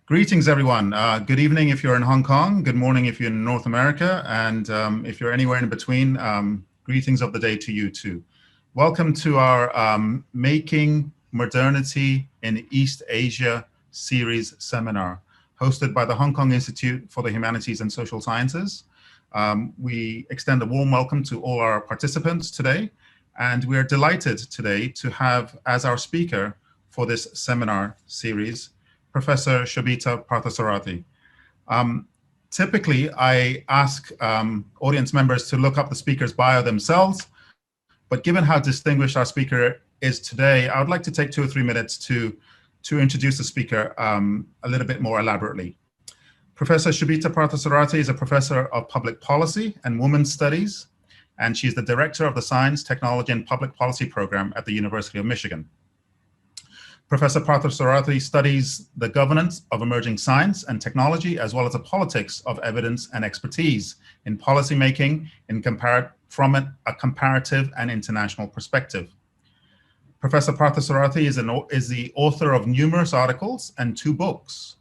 Greetings, everyone. Good evening if you're in Hong Kong. Good morning if you're in North America. And if you're anywhere in between, greetings of the day to you too. Welcome to our Making Modernity in East Asia series seminar, hosted by the Hong Kong Institute for the Humanities and Social Sciences. We extend a warm welcome to all our participants today. And we're delighted today to have as our speaker for this seminar series, Professor Shobita Parthasarathy. Typically, I ask audience members to look up the speaker's bio themselves, but given how distinguished our speaker is today, I would like to take 2 or 3 minutes to introduce the speaker a little bit more elaborately. Professor Shobita Parthasarathy is a professor of public policy and women's studies, and she's the director of the Science, Technology, and Public Policy program at the University of Michigan. Professor Parthasarathy studies the governance of emerging science and technology, as well as the politics of evidence and expertise in policymaking from a comparative and international perspective. Professor Parthasarathy is the author of numerous articles and 2 books.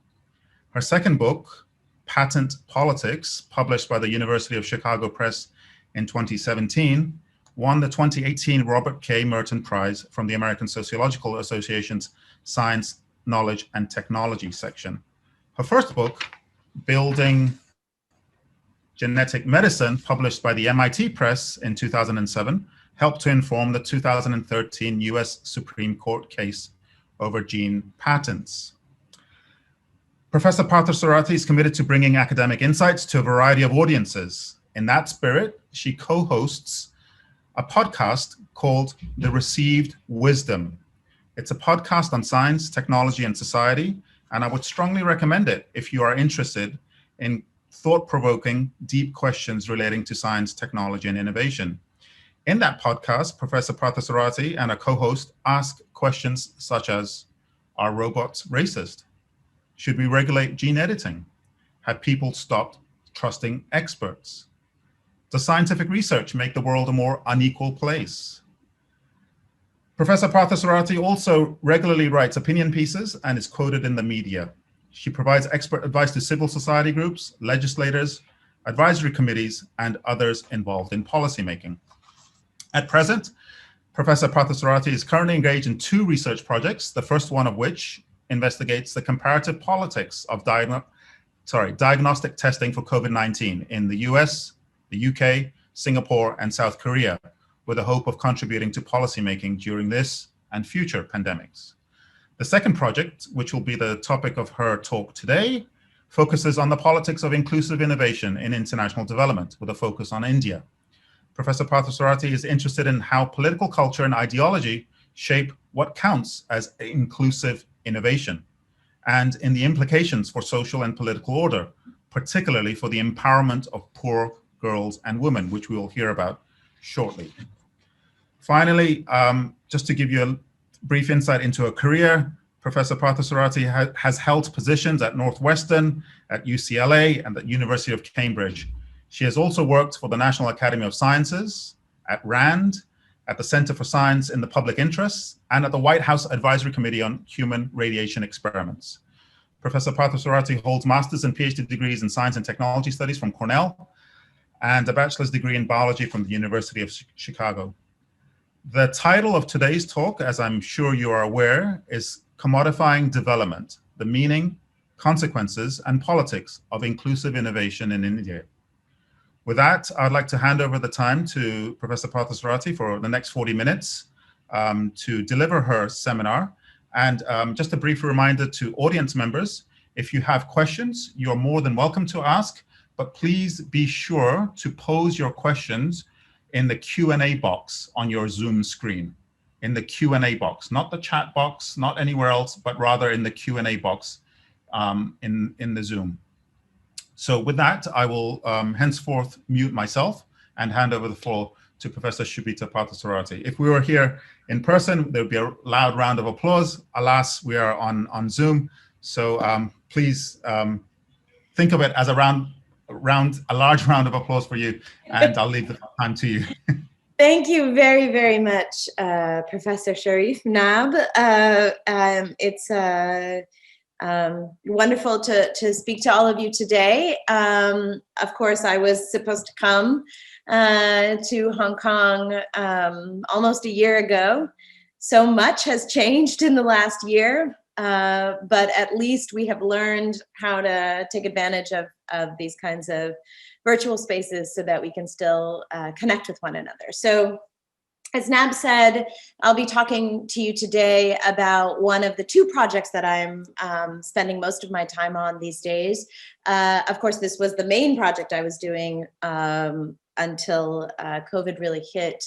Her second book, Patent Politics, published by the University of Chicago Press in 2017, won the 2018 Robert K. Merton Prize from the American Sociological Association's Science, Knowledge, and Technology section. Her first book, Building Genetic Medicine, published by the MIT Press in 2007, helped to inform the 2013 US Supreme Court case over gene patents. Professor Parthasarathy is committed to bringing academic insights to a variety of audiences. In that spirit, she co-hosts a podcast called The Received Wisdom. It's a podcast on science, technology, and society, and I would strongly recommend it if you are interested in thought-provoking, deep questions relating to science, technology, and innovation. In that podcast, Professor Parthasarathy and a co-host ask questions such as, are robots racist? Should we regulate gene editing? Have people stopped trusting experts? Does scientific research make the world a more unequal place? Professor Parthasarathy also regularly writes opinion pieces and is quoted in the media. She provides expert advice to civil society groups, legislators, advisory committees, and others involved in policymaking. At present, Professor Parthasarathy is currently engaged in 2 research projects, the first one of which investigates the comparative politics of diagnostic testing for COVID-19 in the US, the UK, Singapore, and South Korea, with the hope of contributing to policymaking during this and future pandemics. The second project, which will be the topic of her talk today, focuses on the politics of inclusive innovation in international development, with a focus on India. Professor Parthasarathy is interested in how political culture and ideology shape what counts as inclusive innovation, and in the implications for social and political order, particularly for the empowerment of poor girls and women, which we will hear about shortly. Finally, just to give you a brief insight into her career, Professor Parthasarathy has held positions at Northwestern, at UCLA, and at University of Cambridge. She has also worked for the National Academy of Sciences, at RAND, at the Center for Science in the Public Interest, and at the White House Advisory Committee on Human Radiation Experiments. Professor Parthasarathy holds master's and PhD degrees in Science and Technology Studies from Cornell, and a bachelor's degree in biology from the University of Chicago. The title of today's talk, as I'm sure you are aware, is Commodifying Development, the Meaning, Consequences, and Politics of Inclusive Innovation in India. With that, I'd like to hand over the time to Professor Parthasarathy for the next 40 minutes to deliver her seminar. And just a brief reminder to audience members, if you have questions, you're more than welcome to ask, but please be sure to pose your questions in the Q&A box on your Zoom screen, in the Q&A box, not the chat box, not anywhere else, but rather in the Q&A box in the Zoom. So with that, I will henceforth mute myself and hand over the floor to Professor Shobita Parthasarathy. If we were here in person, there would be a loud round of applause. Alas, we are on Zoom. So please think of it as a large round of applause for you, and I'll leave the time to you. Thank you very, very much, Professor Sharif Nab. It's Wonderful to speak to all of you today. Of course, I was supposed to come to Hong Kong almost a year ago. So much has changed in the last year, but at least we have learned how to take advantage of these kinds of virtual spaces so that we can still connect with one another. So, as Nab said, I'll be talking to you today about one of the two projects that I'm spending most of my time on these days. Of course, this was the main project I was doing until COVID really hit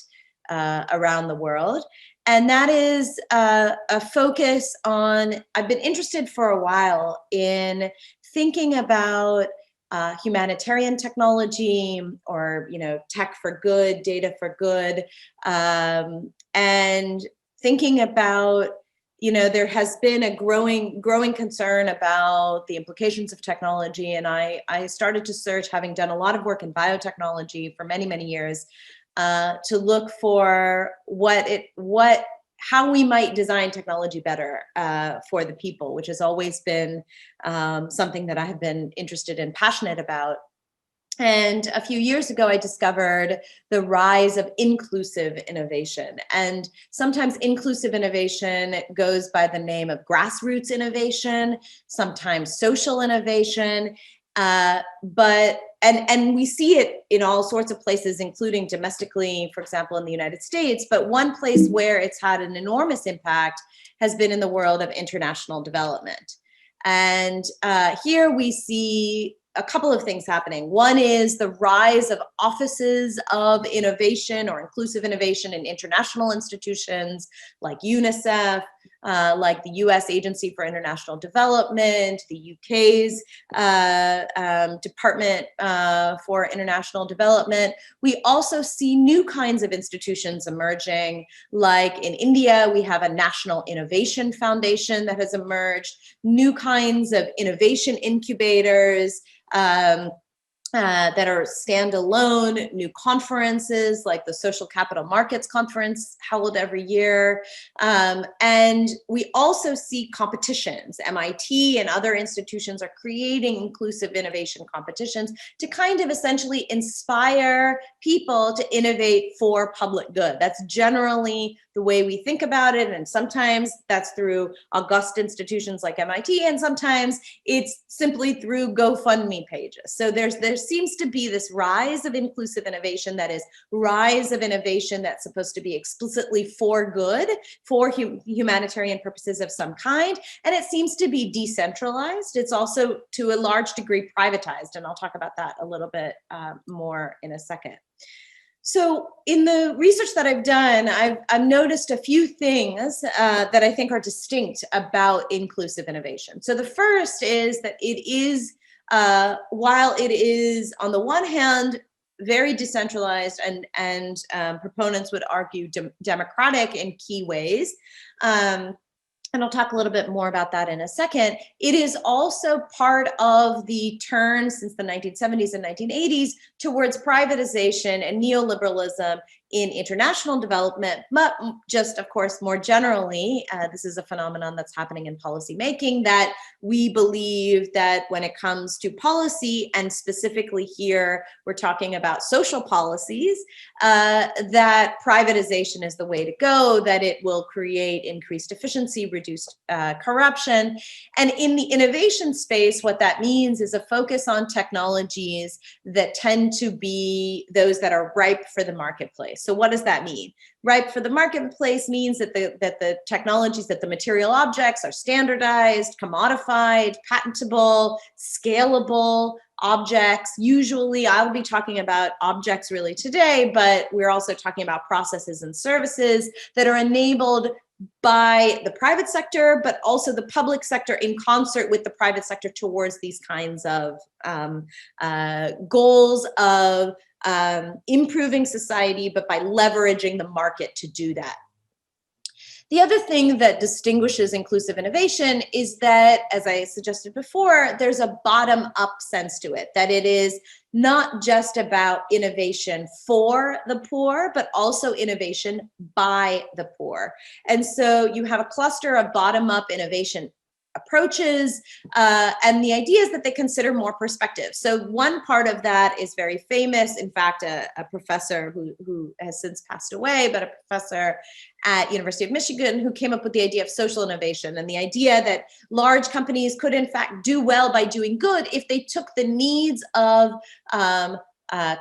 around the world. And that is a focus on, I've been interested for a while in thinking about humanitarian technology, or tech for good, data for good, and thinking about there has been a growing concern about the implications of technology, and I started to search, having done a lot of work in biotechnology for many years, to look for how we might design technology better for the people, which has always been something that I have been interested and passionate about. And a few years ago, I discovered the rise of inclusive innovation. And sometimes inclusive innovation goes by the name of grassroots innovation, sometimes social innovation. And we see it in all sorts of places, including domestically, for example, in the United States. But one place where it's had an enormous impact has been in the world of international development. And here we see a couple of things happening. One is the rise of offices of innovation or inclusive innovation in international institutions like UNICEF, like the US Agency for International Development, the UK's Department for International Development. We also see new kinds of institutions emerging, like in India, we have a National Innovation Foundation that has emerged, new kinds of innovation incubators, that are standalone, new conferences like the Social Capital Markets Conference held every year. And we also see competitions. MIT and other institutions are creating inclusive innovation competitions to kind of essentially inspire people to innovate for public good. That's generally the way we think about it. And sometimes that's through august institutions like MIT, and sometimes it's simply through GoFundMe pages. So there seems to be this rise of inclusive innovation, that is rise of innovation that's supposed to be explicitly for good, for humanitarian purposes of some kind. And it seems to be decentralized. It's also to a large degree privatized. And I'll talk about that a little bit more in a second. So in the research that I've done, I've noticed a few things that I think are distinct about inclusive innovation. So the first is that it is, while it is on the one hand very decentralized and proponents would argue democratic in key ways, and I'll talk a little bit more about that in a second, it is also part of the turn since the 1970s and 1980s towards privatization and neoliberalism in international development, but just, of course, more generally, this is a phenomenon that's happening in policymaking, that we believe that when it comes to policy, and specifically here, we're talking about social policies, that privatization is the way to go, that it will create increased efficiency, reduced corruption. And in the innovation space, what that means is a focus on technologies that tend to be those that are ripe for the marketplace. So what does that mean? Ripe for the marketplace means that the technologies, that the material objects are standardized, commodified, patentable, scalable objects. Usually I'll be talking about objects really today, but we're also talking about processes and services that are enabled by the private sector, but also the public sector in concert with the private sector towards these kinds of goals of improving society, but by leveraging the market to do that. The other thing that distinguishes inclusive innovation is that, as I suggested before, there's a bottom-up sense to it, that it is not just about innovation for the poor, but also innovation by the poor. And so you have a cluster of bottom-up innovation approaches, and the idea is that they consider more perspectives. So one part of that is very famous. In fact, a professor who has since passed away, but a professor at University of Michigan who came up with the idea of social innovation, and the idea that large companies could in fact do well by doing good if they took the needs of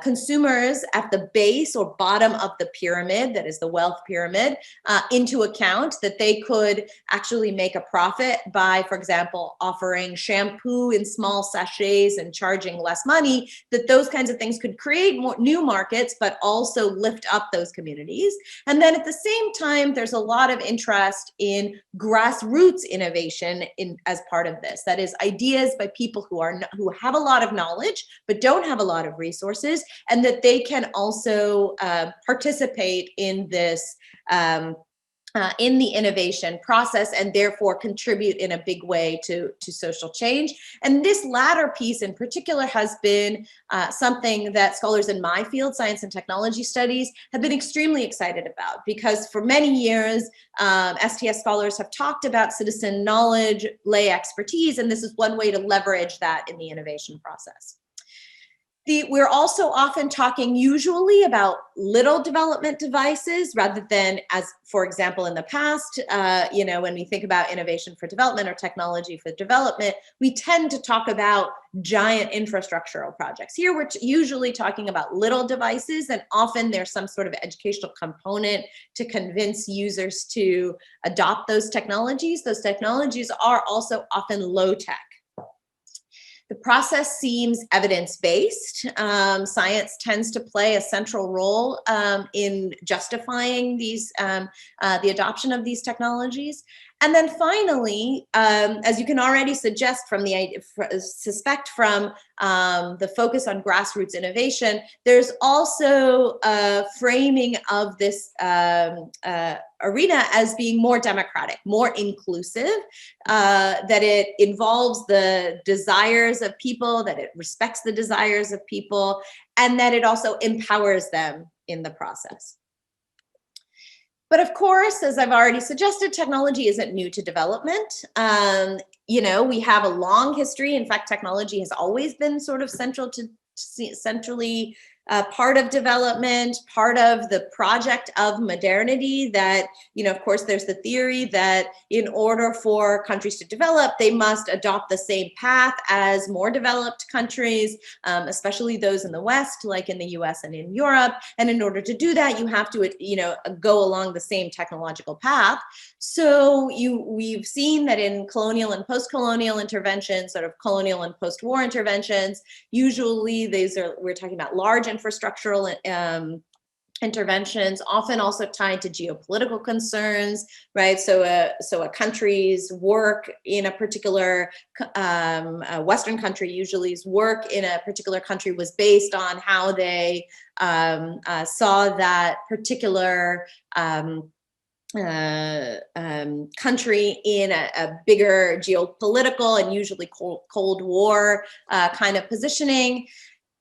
consumers at the base or bottom of the pyramid, that is the wealth pyramid, into account, that they could actually make a profit by, for example, offering shampoo in small sachets and charging less money, that those kinds of things could create more new markets, but also lift up those communities. And then at the same time, there's a lot of interest in grassroots innovation as part of this. That is, ideas by people who have a lot of knowledge, but don't have a lot of resources, and that they can also participate in this, in the innovation process, and therefore contribute in a big way to social change. And this latter piece in particular has been something that scholars in my field, science and technology studies, have been extremely excited about, because for many years, STS scholars have talked about citizen knowledge, lay expertise, and this is one way to leverage that in the innovation process. We're also often talking usually about little development devices rather than, as for example in the past, when we think about innovation for development or technology for development, we tend to talk about giant infrastructural projects. Here we're usually talking about little devices, and often there's some sort of educational component to convince users to adopt those technologies. Those technologies are also often low tech. The process seems evidence-based. Science tends to play a central role in justifying these, the adoption of these technologies. And then finally, as you can already suspect from the focus on grassroots innovation, there's also a framing of this arena as being more democratic, more inclusive, that it involves the desires of people, that it respects the desires of people, and that it also empowers them in the process. But of course, as I've already suggested, technology isn't new to development. We have a long history. In fact, technology has always been sort of centrally part of development, part of the project of modernity. That, of course, there's the theory that in order for countries to develop, they must adopt the same path as more developed countries, especially those in the West, like in the US and in Europe. And in order to do that, you have to, go along the same technological path. So we've seen that in colonial and post-colonial interventions, sort of colonial and post-war interventions, usually we're talking about large infrastructural interventions, often also tied to geopolitical concerns, right? So a country's work in a particular Western country, usually's work in a particular country was based on how they saw that particular country in a bigger geopolitical and usually Cold War kind of positioning.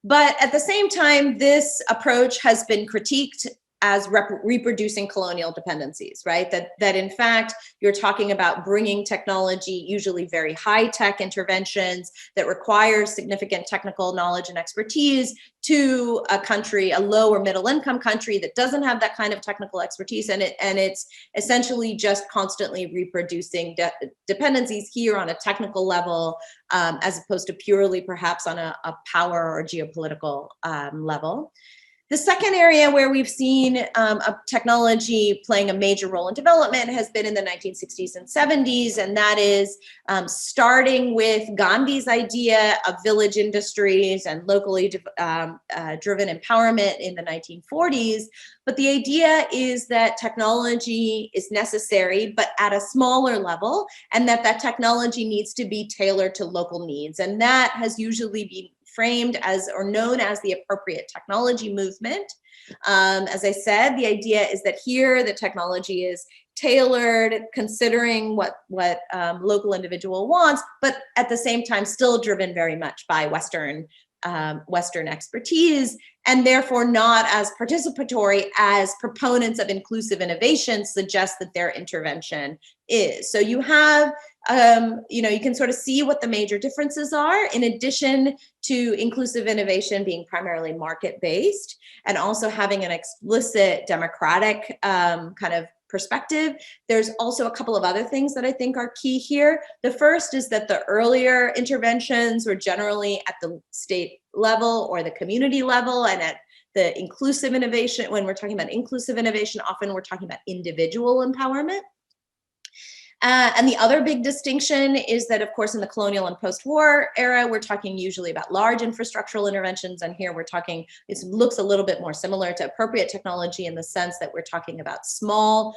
But at the same time, this approach has been critiqued as reproducing colonial dependencies, right? That in fact, you're talking about bringing technology, usually very high-tech interventions that require significant technical knowledge and expertise, to a country, a low or middle income country that doesn't have that kind of technical expertise, and it's essentially just constantly reproducing dependencies here on a technical level, as opposed to purely perhaps on a power or geopolitical level. The second area where we've seen technology playing a major role in development has been in the 1960s and 70s, and that is starting with Gandhi's idea of village industries and locally driven empowerment in the 1940s. But the idea is that technology is necessary, but at a smaller level, and that technology needs to be tailored to local needs. And that has usually been framed as, or known as, the appropriate technology movement. As I said, the idea is that here the technology is tailored, considering what local individual wants, but at the same time still driven very much by Western Western expertise, and therefore not as participatory as proponents of inclusive innovation suggest that their intervention is. So you have, you can sort of see what the major differences are, in addition to inclusive innovation being primarily market-based and also having an explicit democratic kind of perspective. There's also a couple of other things that I think are key here. The first is that the earlier interventions were generally at the state level or the community level, and at the inclusive innovation, when we're talking about inclusive innovation, often we're talking about individual empowerment. And the other big distinction is that, of course, in the colonial and post-war era, we're talking usually about large infrastructural interventions. And here we're talking, it looks a little bit more similar to appropriate technology in the sense that we're talking about small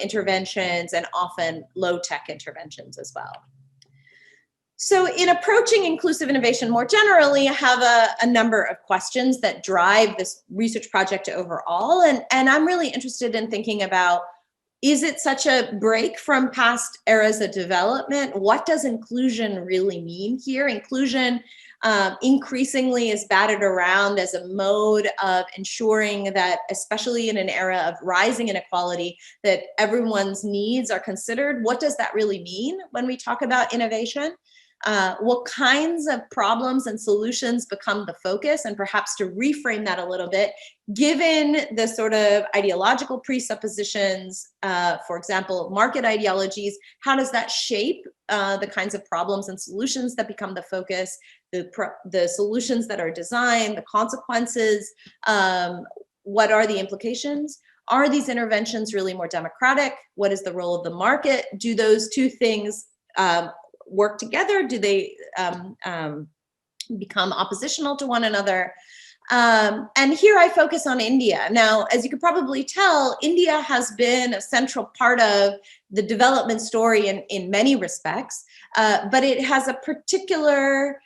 interventions and often low-tech interventions as well. So in approaching inclusive innovation more generally, I have a number of questions that drive this research project overall. And I'm really interested in thinking about, is it such a break from past eras of development? What does inclusion really mean here? Inclusion increasingly is batted around as a mode of ensuring that, especially in an era of rising inequality, that everyone's needs are considered. What does that really mean when we talk about innovation? What kinds of problems and solutions become the focus? And perhaps to reframe that a little bit, given the sort of ideological presuppositions, for example, market ideologies, how does that shape the kinds of problems and solutions that become the focus, the solutions that are designed, the consequences, what are the implications? Are these interventions really more democratic? What is the role of the market? Do those two things work together? Do they become oppositional to one another? And here I focus on India. Now, as you could probably tell, India has been a central part of the development story in many respects, but it has a particular,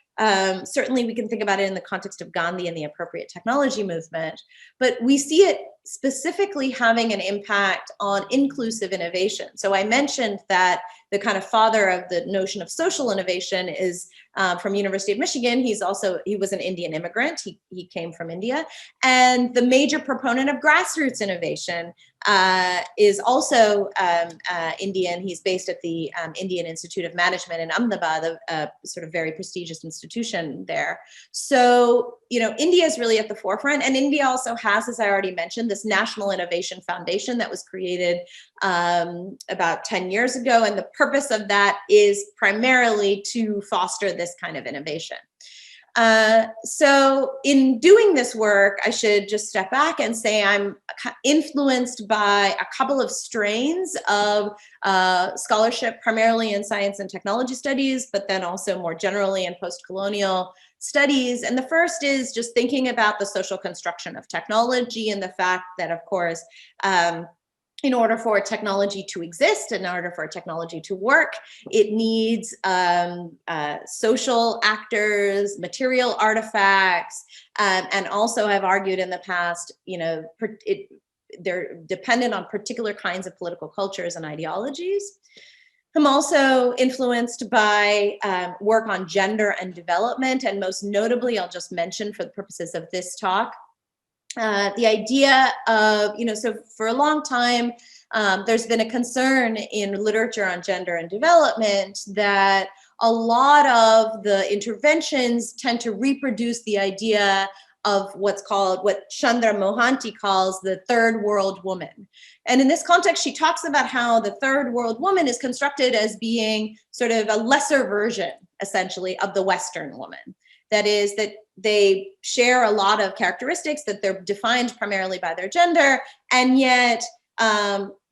certainly we can think about it in the context of Gandhi and the appropriate technology movement, but we see it specifically having an impact on inclusive innovation. So I mentioned that the kind of father of the notion of social innovation is from University of Michigan. He was an Indian immigrant. He came from India. And the major proponent of grassroots innovation is also Indian. He's based at the Indian Institute of Management in Ahmedabad, a sort of very prestigious institution there. So, India is really at the forefront. And India also has, as I already mentioned, this National Innovation Foundation that was created about 10 years ago. And the purpose of that is primarily to foster this kind of innovation. So in doing this work, I should just step back and say I'm influenced by a couple of strains of scholarship, primarily in science and technology studies, but then also more generally in post-colonial studies. And the first is just thinking about the social construction of technology and the fact that, of course, in order for technology to exist, in order for technology to work, it needs social actors, material artifacts, and also I've argued in the past, they're dependent on particular kinds of political cultures and ideologies. I'm also influenced by work on gender and development, and most notably, I'll just mention for the purposes of this talk, the idea of, so for a long time, there's been a concern in literature on gender and development that a lot of the interventions tend to reproduce the idea of what Chandra Mohanty calls the third world woman. And in this context, she talks about how the third world woman is constructed as being sort of a lesser version, essentially, of the Western woman. That is, that they share a lot of characteristics, that they're defined primarily by their gender, and yet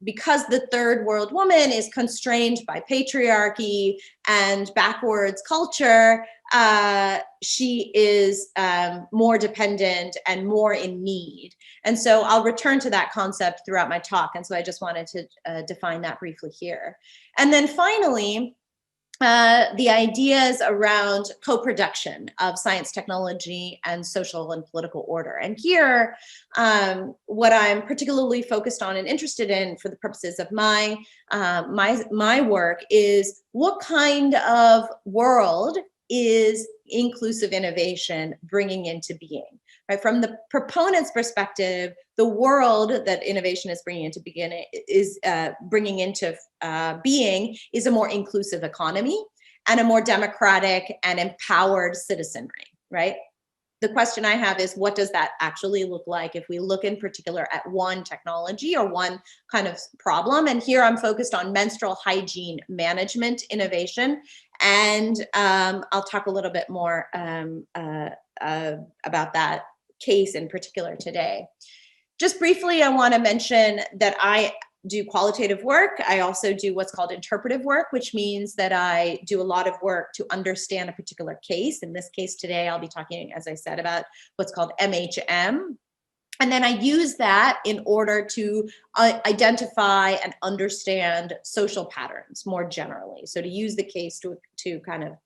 because the third world woman is constrained by patriarchy and backwards culture, she is more dependent and more in need. And so I'll return to that concept throughout my talk. And so I just wanted to define that briefly here. And then finally, the ideas around co-production of science, technology, and social and political order. And here, what I'm particularly focused on and interested in for the purposes of my work is what kind of world is inclusive innovation bringing into being? Right? From the proponent's perspective, the world that innovation is bringing into being is a more inclusive economy and a more democratic and empowered citizenry, right? The question I have is, what does that actually look like if we look in particular at one technology or one kind of problem? And here I'm focused on menstrual hygiene management innovation. And I'll talk a little bit more about that case in particular today. Just briefly, I want to mention that I do qualitative work. I also do what's called interpretive work, which means that I do a lot of work to understand a particular case. In this case today, I'll be talking, as I said, about what's called MHM. And then I use that in order to identify and understand social patterns more generally. So to use the case to kind of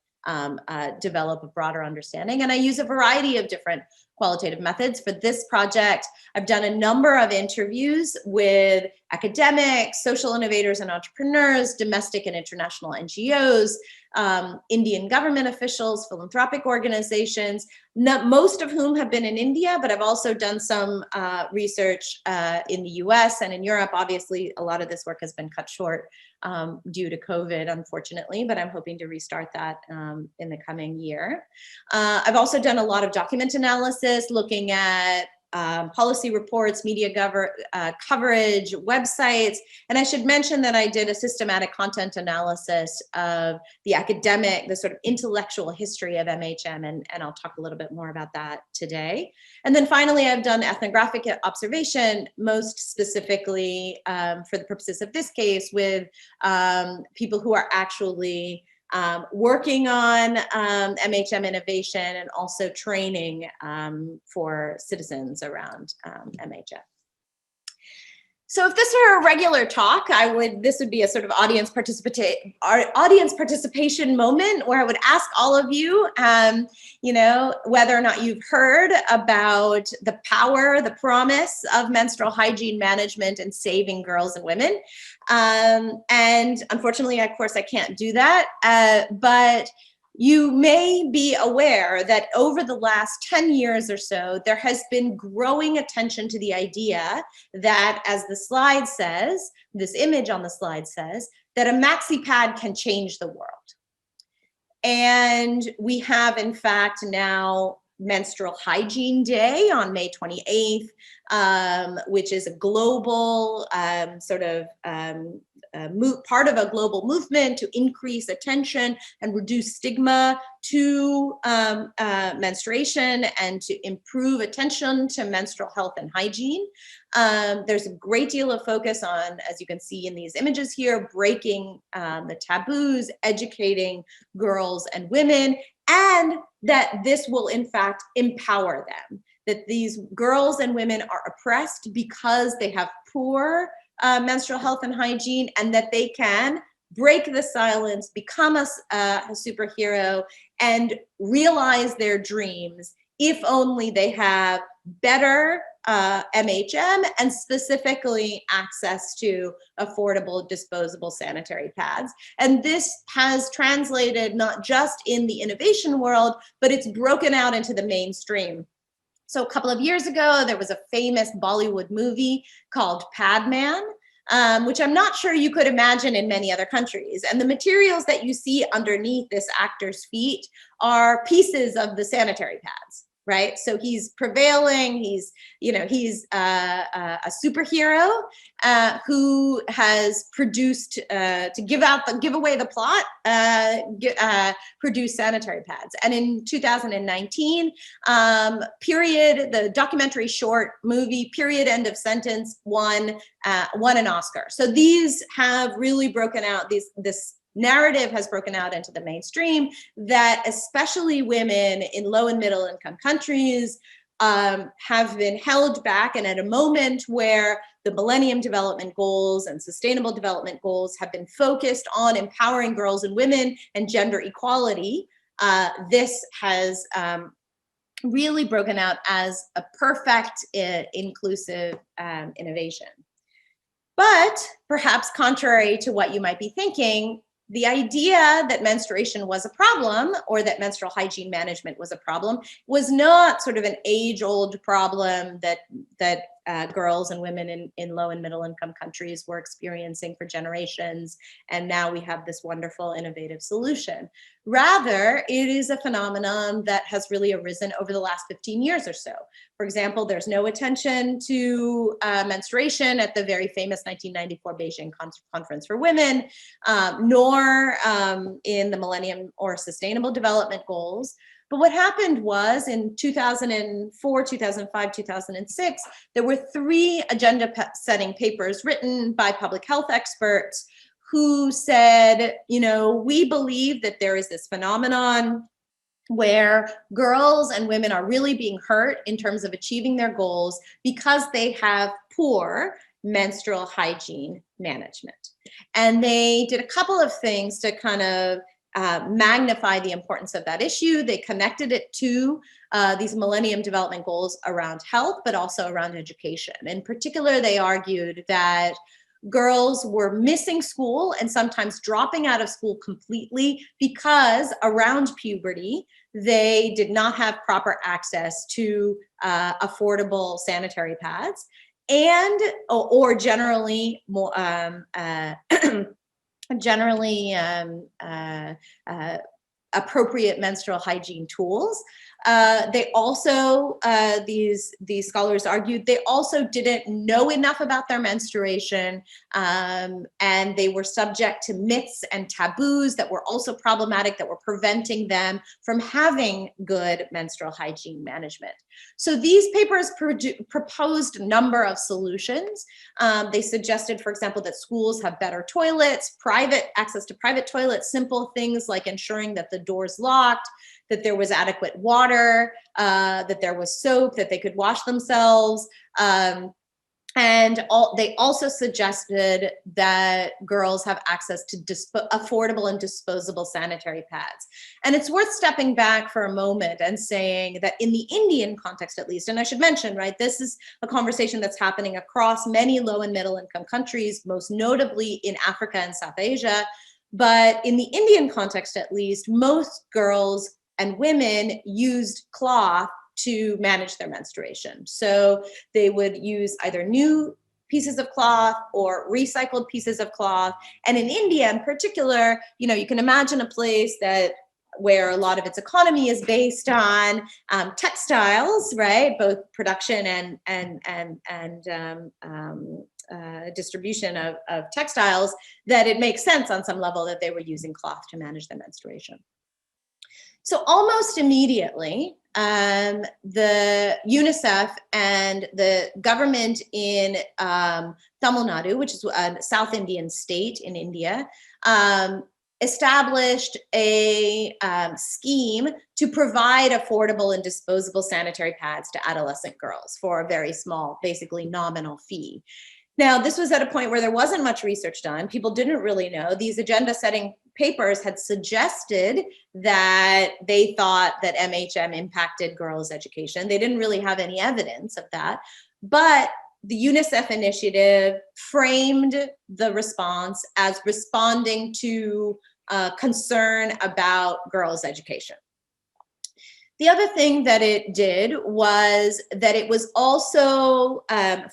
develop a broader understanding. And I use a variety of different qualitative methods. For this project, I've done a number of interviews with academics, social innovators and entrepreneurs, domestic and international NGOs, Indian government officials, philanthropic organizations, most of whom have been in India, but I've also done some research in the US and in Europe. Obviously, a lot of this work has been cut short due to COVID, unfortunately, but I'm hoping to restart that in the coming year. I've also done a lot of document analysis, looking at policy reports, media coverage, websites. And I should mention that I did a systematic content analysis of the sort of intellectual history of MHM, and I'll talk a little bit more about that today. And then finally, I've done ethnographic observation, most specifically for the purposes of this case, with people who are actually working on MHM innovation and also training for citizens around MHM. So if this were a regular talk, this would be a sort of audience participation moment where I would ask all of you, whether or not you've heard about the power, the promise of menstrual hygiene management and saving girls and women. And unfortunately, of course, I can't do that, but you may be aware that over the last 10 years or so, there has been growing attention to the idea that, as the slide says, this image on the slide says, that a maxi pad can change the world. And we have, in fact, now Menstrual Hygiene Day on May 28th, which is a global part of a global movement to increase attention and reduce stigma to menstruation and to improve attention to menstrual health and hygiene. There's a great deal of focus on, as you can see in these images here, breaking the taboos, educating girls and women, and that this will in fact empower them, that these girls and women are oppressed because they have poor menstrual health and hygiene, and that they can break the silence, become a superhero, and realize their dreams if only they have better MHM and specifically access to affordable disposable sanitary pads. And this has translated not just in the innovation world, but it's broken out into the mainstream. So a couple of years ago, there was a famous Bollywood movie called Padman, which I'm not sure you could imagine in many other countries. And the materials that you see underneath this actor's feet are pieces of the sanitary pads, right? So he's prevailing, he's a superhero who has produced, to give away the plot, produced sanitary pads. And in 2019, the documentary short movie, Period, End of Sentence, won an Oscar. So these have really broken out, this narrative has broken out into the mainstream, that especially women in low and middle income countries have been held back. And at a moment where the Millennium Development Goals and Sustainable Development Goals have been focused on empowering girls and women and gender equality, this has really broken out as a perfect inclusive innovation. But perhaps contrary to what you might be thinking, the idea that menstruation was a problem, or that menstrual hygiene management was a problem, was not sort of an age-old problem that girls and women in low and middle income countries were experiencing for generations, and now we have this wonderful innovative solution. Rather, it is a phenomenon that has really arisen over the last 15 years or so. For example, there's no attention to menstruation at the very famous 1994 Beijing Conference for Women, nor in the Millennium or Sustainable Development Goals. But what happened was in 2004, 2005, 2006, there were 3 agenda-setting papers written by public health experts who said, you know, we believe that there is this phenomenon where girls and women are really being hurt in terms of achieving their goals because they have poor menstrual hygiene management. And they did a couple of things to kind of magnify the importance of that issue. They connected it to these Millennium Development Goals around health, but also around education. In particular, they argued that girls were missing school and sometimes dropping out of school completely because around puberty, they did not have proper access to affordable sanitary pads, and or generally more appropriate menstrual hygiene tools. They also, these scholars argued, they also didn't know enough about their menstruation, and they were subject to myths and taboos that were also problematic, that were preventing them from having good menstrual hygiene management. So these papers proposed a number of solutions. They suggested, for example, that schools have better toilets, access to private toilets, simple things like ensuring that the door's locked, that there was adequate water, that there was soap, that they could wash themselves. They also suggested that girls have access to affordable and disposable sanitary pads. And it's worth stepping back for a moment and saying that in the Indian context, at least, and I should mention, right, this is a conversation that's happening across many low and middle income countries, most notably in Africa and South Asia. But in the Indian context, at least, most girls and women used cloth to manage their menstruation. So they would use either new pieces of cloth or recycled pieces of cloth. And in India in particular, you know, you can imagine a place where a lot of its economy is based on textiles, right? Both production and distribution of textiles, that it makes sense on some level that they were using cloth to manage their menstruation. So almost immediately, the UNICEF and the government in Tamil Nadu, which is a South Indian state in India, established a scheme to provide affordable and disposable sanitary pads to adolescent girls for a very small, basically nominal fee. Now, this was at a point where there wasn't much research done. People didn't really know. These agenda-setting papers had suggested that they thought that MHM impacted girls' education. They didn't really have any evidence of that. But the UNICEF initiative framed the response as responding to concern about girls' education. The other thing that it did was that it was also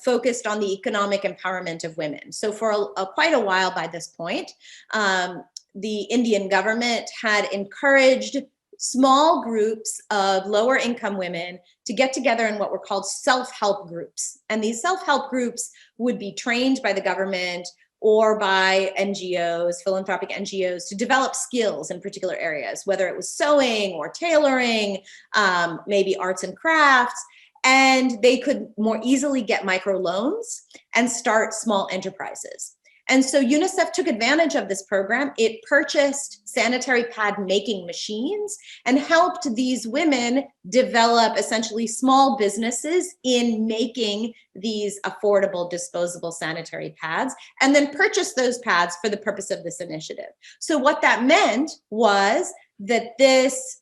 focused on the economic empowerment of women. So for quite a while by this point, the Indian government had encouraged small groups of lower income women to get together in what were called self-help groups. And these self-help groups would be trained by the government or by NGOs, philanthropic NGOs, to develop skills in particular areas, whether it was sewing or tailoring, maybe arts and crafts, and they could more easily get microloans and start small enterprises. And so UNICEF took advantage of this program. It purchased sanitary pad making machines and helped these women develop essentially small businesses in making these affordable disposable sanitary pads, and then purchased those pads for the purpose of this initiative. So what that meant was that this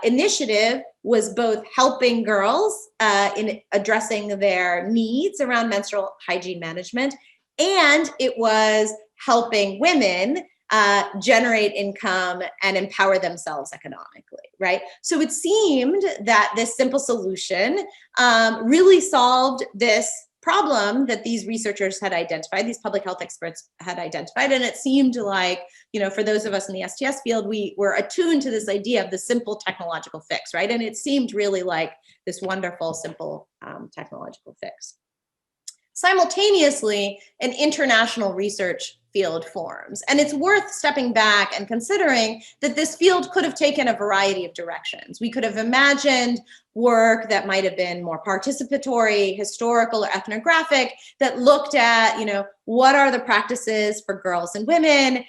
initiative was both helping girls in addressing their needs around menstrual hygiene management, and it was helping women generate income, and empower themselves economically, right? So it seemed that this simple solution really solved this problem that these researchers had identified, these public health experts had identified. And it seemed like, for those of us in the STS field, we were attuned to this idea of the simple technological fix, right? And it seemed really like this wonderful, simple technological fix. Simultaneously, an international research field forms. And it's worth stepping back and considering that this field could have taken a variety of directions. We could have imagined work that might have been more participatory, historical, or ethnographic, that looked at, what are the practices for girls and women?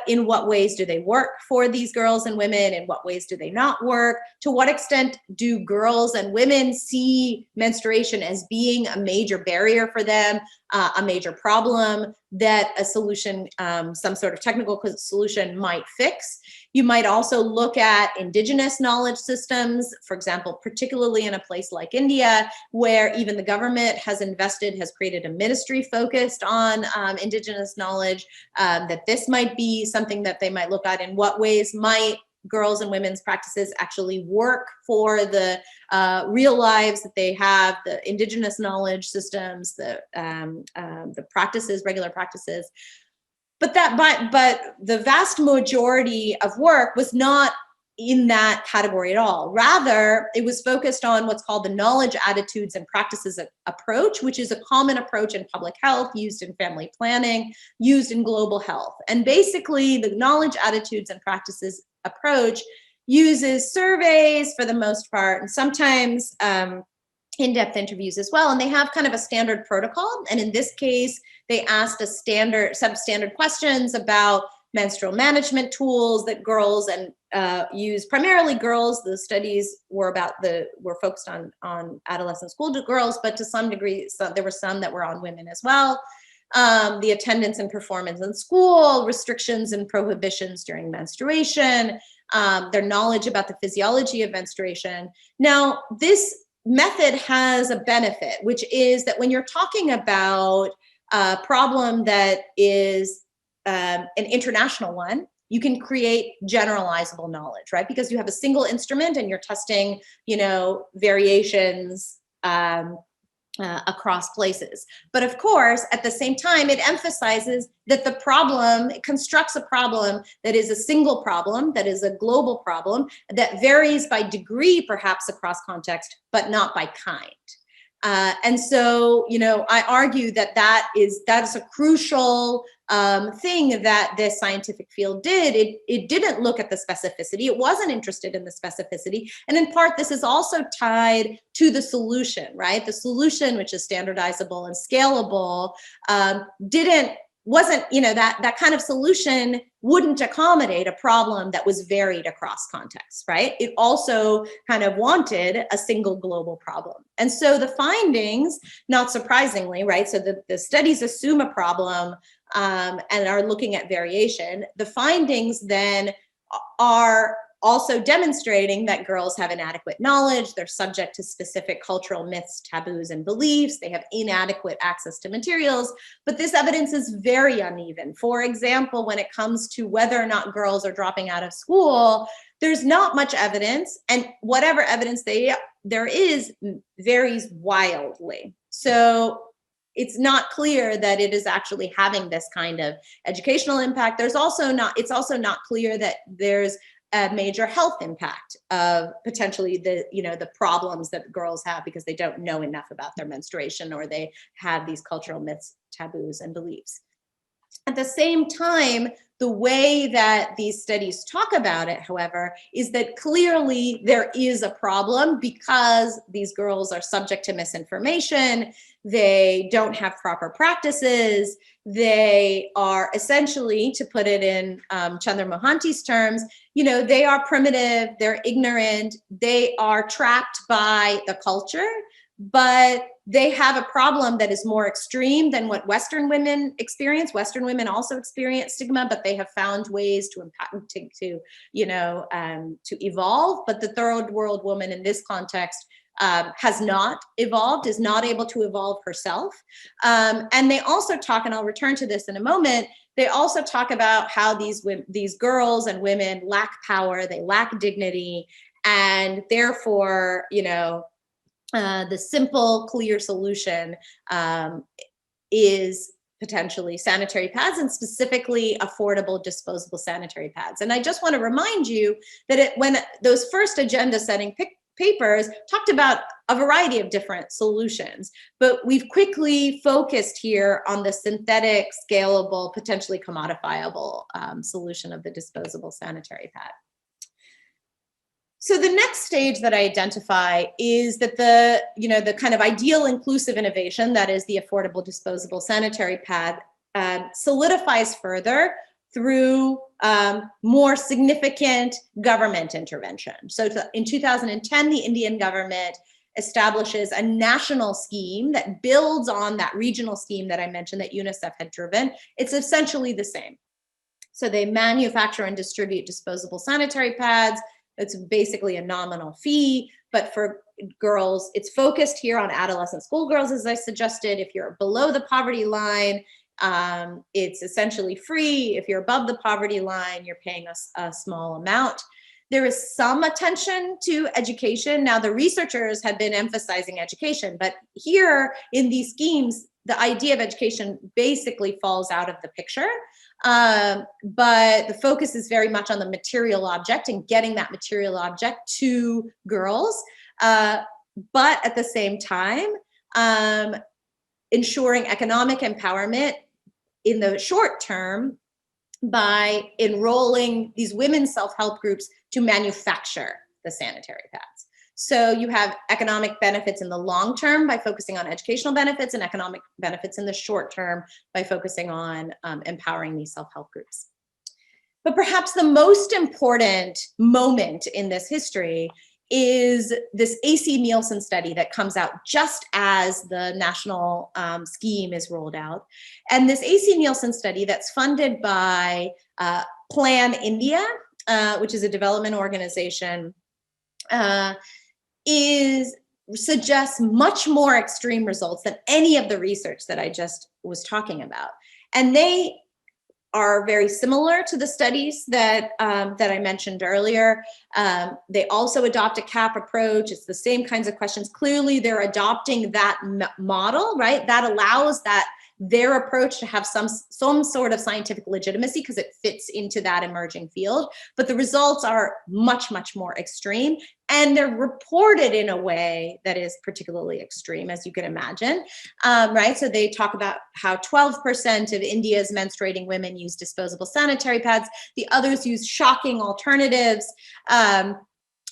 In what ways do they work for these girls and women? In what ways do they not work? To what extent do girls and women see menstruation as being a major barrier for them, a major problem that a solution, some sort of technical solution might fix? You might also look at indigenous knowledge systems, for example, particularly in a place like India, where even the government has created a ministry focused on indigenous knowledge, that this might be something that they might look at. In what ways might girls' and women's practices actually work for the real lives that they have, the indigenous knowledge systems, the practices, regular practices. But the vast majority of work was not in that category at all. Rather, it was focused on what's called the knowledge, attitudes, and practices approach, which is a common approach in public health, used in family planning, used in global health. And basically, the knowledge, attitudes, and practices approach uses surveys for the most part, and sometimes in-depth interviews as well. And they have kind of a standard protocol. And in this case, they asked substandard questions about menstrual management tools that girls use, primarily girls. The studies were focused on adolescent school girls, but to some degree, there were some that were on women as well. The attendance and performance in school, restrictions and prohibitions during menstruation, their knowledge about the physiology of menstruation. Now, this method has a benefit, which is that when you're talking about a problem that is an international one, you can create generalizable knowledge, right? Because you have a single instrument and you're testing, variations across places. But of course, at the same time, it emphasizes that it constructs a problem that is a single problem, that is a global problem, that varies by degree, perhaps across context, but not by kind. And so, I argue that is a crucial thing that this scientific field did. It didn't look at the specificity. It wasn't interested in the specificity. And in part, this is also tied to the solution, right? The solution, which is standardizable and scalable, wasn't, that kind of solution wouldn't accommodate a problem that was varied across contexts, right? It also kind of wanted a single global problem. And so the findings, not surprisingly, right? So the studies assume a problem and are looking at variation. The findings then are also demonstrating that girls have inadequate knowledge, they're subject to specific cultural myths, taboos, and beliefs, they have inadequate access to materials, but this evidence is very uneven. For example, when it comes to whether or not girls are dropping out of school, there's not much evidence, and whatever evidence there is varies wildly. So it's not clear that it is actually having this kind of educational impact. It's also not clear that there's a major health impact of potentially the problems that girls have because they don't know enough about their menstruation, or they have these cultural myths, taboos, and beliefs. At the same time, the way that these studies talk about it, however, is that clearly there is a problem because these girls are subject to misinformation, they don't have proper practices, they are essentially, to put it in Chandra Mohanty's terms, they are primitive, they're ignorant, they are trapped by the culture, but they have a problem that is more extreme than what Western women experience. Western women also experience stigma, but they have found ways to evolve. But the third world woman in this context has not evolved, is not able to evolve herself. And they also talk, and I'll return to this in a moment, they also talk about how these girls and women lack power, they lack dignity, and therefore, the simple, clear solution is potentially sanitary pads, and specifically affordable disposable sanitary pads. And I just want to remind you that when those first agenda setting papers talked about a variety of different solutions, but we've quickly focused here on the synthetic, scalable, potentially commodifiable solution of the disposable sanitary pad. So the next stage that I identify is that the kind of ideal inclusive innovation, that is the affordable disposable sanitary pad, solidifies further through more significant government intervention. So in 2010, the Indian government establishes a national scheme that builds on that regional scheme that I mentioned that UNICEF had driven. It's essentially the same. So they manufacture and distribute disposable sanitary pads. It's basically a nominal fee, but for girls, it's focused here on adolescent schoolgirls, as I suggested. If you're below the poverty line, it's essentially free. If you're above the poverty line, you're paying a small amount. There is some attention to education. Now, the researchers have been emphasizing education, but here in these schemes, the idea of education basically falls out of the picture. But the focus is very much on the material object and getting that material object to girls. But at the same time, ensuring economic empowerment in the short term by enrolling these women's self-help groups to manufacture the sanitary pads. So you have economic benefits in the long term by focusing on educational benefits, and economic benefits in the short term by focusing on empowering these self-help groups. But perhaps the most important moment in this history is this A.C. Nielsen study that comes out just as the national scheme is rolled out. And this A.C. Nielsen study that's funded by Plan India, which is a development organization, suggests much more extreme results than any of the research that I just was talking about. And they are very similar to the studies that I mentioned earlier. They also adopt a CAP approach. It's the same kinds of questions. Clearly, they're adopting that model, right? That allows their approach to have some sort of scientific legitimacy because it fits into that emerging field. But the results are much, much more extreme. And they're reported in a way that is particularly extreme, as you can imagine, right? So they talk about how 12% of India's menstruating women use disposable sanitary pads. The others use shocking alternatives.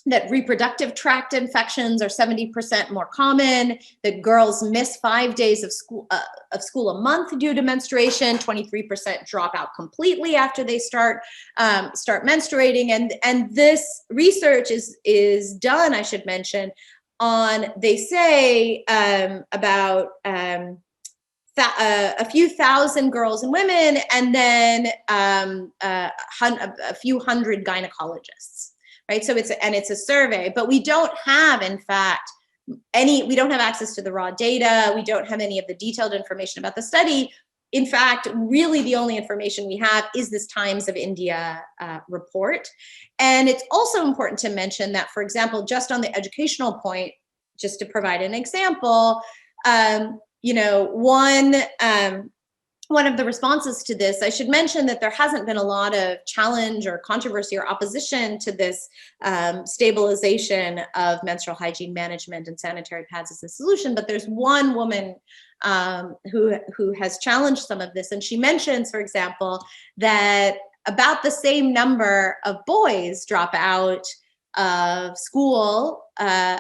That reproductive tract infections are 70% more common, that girls miss 5 days of school a month due to menstruation, 23% drop out completely after they start menstruating. And this research is done, I should mention, on, they say, about a few thousand girls and women, and then a few hundred gynecologists. Right, so it's a survey, but we don't have, in fact, we don't have access to the raw data. We don't have any of the detailed information about the study. In fact, really the only information we have is this Times of India report. And it's also important to mention that, for example, just on the educational point, just to provide an example, one of the responses to this, I should mention that there hasn't been a lot of challenge or controversy or opposition to this stabilization of menstrual hygiene management and sanitary pads as a solution, but there's one woman who has challenged some of this. And she mentions, for example, that about the same number of boys drop out of school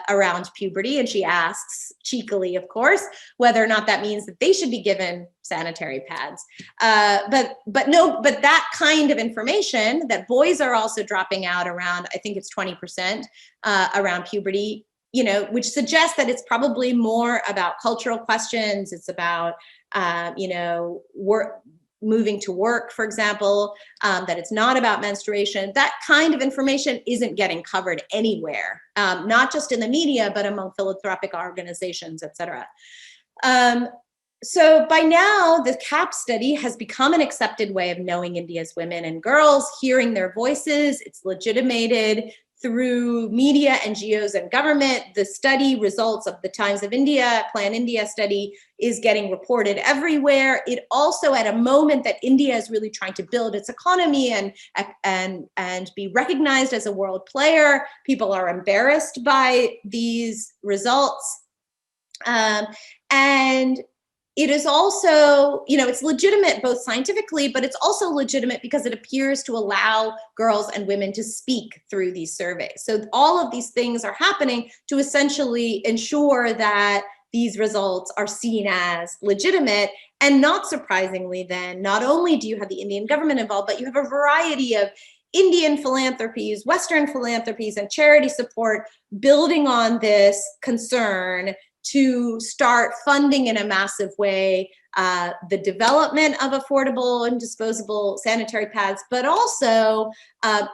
around puberty, and she asks, cheekily of course, whether or not that means that they should be given sanitary pads. But that kind of information, that boys are also dropping out around, I think it's 20% around puberty, which suggests that it's probably more about cultural questions. It's about moving to work, for example, that it's not about menstruation. That kind of information isn't getting covered anywhere, not just in the media, but among philanthropic organizations, et cetera. So by now, the CAP study has become an accepted way of knowing India's women and girls, hearing their voices. It's legitimated through media, NGOs, and government. The study results of the Times of India, Plan India study is getting reported everywhere. It also, at a moment that India is really trying to build its economy and be recognized as a world player, people are embarrassed by these results. And it is also, it's legitimate both scientifically, but it's also legitimate because it appears to allow girls and women to speak through these surveys. So all of these things are happening to essentially ensure that these results are seen as legitimate. And not surprisingly then, not only do you have the Indian government involved, but you have a variety of Indian philanthropies, Western philanthropies, and charity support building on this concern to start funding in a massive way the development of affordable and disposable sanitary pads, but also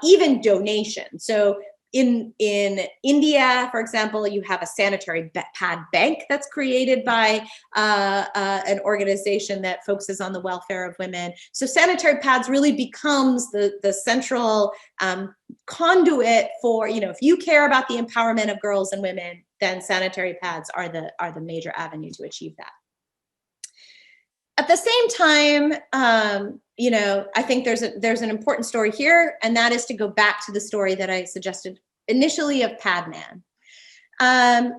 even donation. So in India, for example, you have a sanitary pad bank that's created by an organization that focuses on the welfare of women. So sanitary pads really becomes the central conduit for, if you care about the empowerment of girls and women, then sanitary pads are the major avenue to achieve that. At the same time, I think there's an important story here, and that is to go back to the story that I suggested initially of Padman. Again,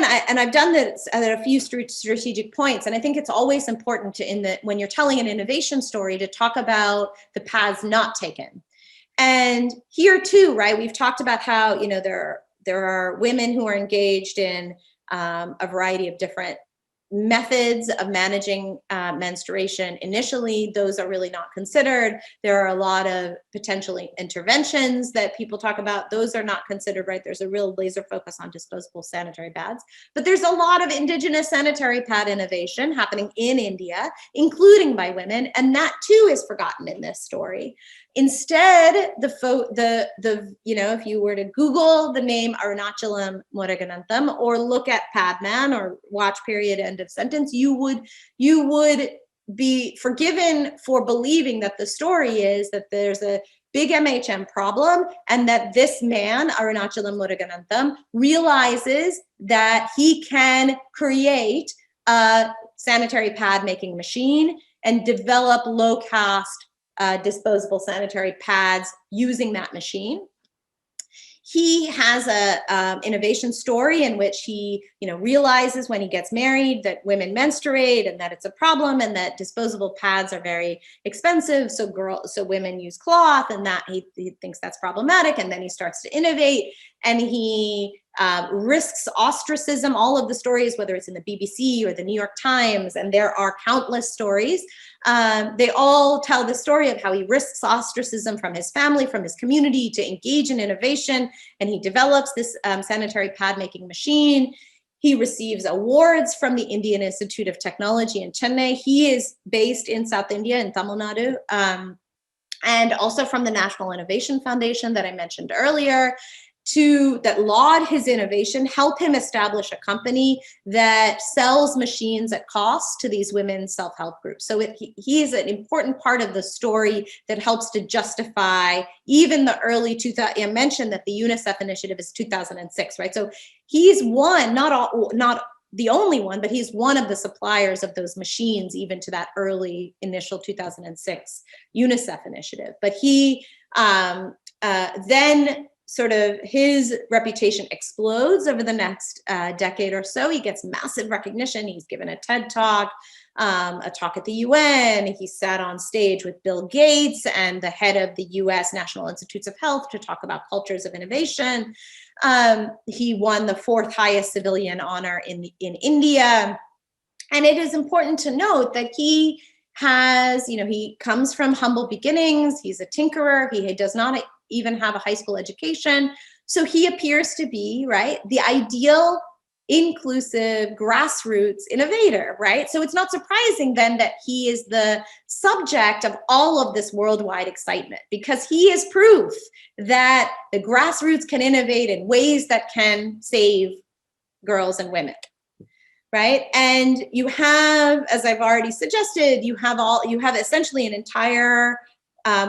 I've done this at a few strategic points, and I think it's always important when you're telling an innovation story to talk about the paths not taken. And here too, right? We've talked about how there are women who are engaged in a variety of different methods of managing menstruation. Initially, those are really not considered. There are a lot of potentially interventions that people talk about. Those are not considered, right? There's a real laser focus on disposable sanitary pads. But there's a lot of indigenous sanitary pad innovation happening in India, including by women, and that too is forgotten in this story. Instead, if you were to Google the name Arunachalam Muruganantham or look at Padman or watch period end of sentence, you would be forgiven for believing that the story is that there's a big MHM problem and that this man, Arunachalam Muruganantham, realizes that he can create a sanitary pad making machine and develop low-cost disposable sanitary pads using that machine. He has a innovation story in which he, realizes when he gets married that women menstruate and that it's a problem and that disposable pads are very expensive. So women use cloth, and that he thinks that's problematic. And then he starts to innovate, and he risks ostracism. All of the stories, whether it's in the BBC or the New York Times, and there are countless stories, they all tell the story of how he risks ostracism from his family, from his community, to engage in innovation. And he develops this sanitary pad making machine. He receives awards from the Indian Institute of Technology in Chennai. He is based in South India, in Tamil Nadu, and also from the National Innovation Foundation that I mentioned earlier, that laud his innovation, help him establish a company that sells machines at cost to these women's self-help groups. So he is an important part of the story that helps to justify even the early 2000. I mentioned that the UNICEF initiative is 2006, right? So he's one, not the only one, but he's one of the suppliers of those machines, even to that early initial 2006 UNICEF initiative. But he then sort of his reputation explodes over the next decade or so. He gets massive recognition. He's given a TED Talk, a talk at the UN. He sat on stage with Bill Gates and the head of the US National Institutes of Health to talk about cultures of innovation. He won the 4th highest civilian honor in India. And it is important to note that he has, he comes from humble beginnings. He's a tinkerer. He does not even have a high school education. So he appears to be, right, the ideal inclusive, grassroots innovator, right? So it's not surprising then that he is the subject of all of this worldwide excitement, because he is proof that the grassroots can innovate in ways that can save girls and women, right? And you have, as I've already suggested, you have essentially an entire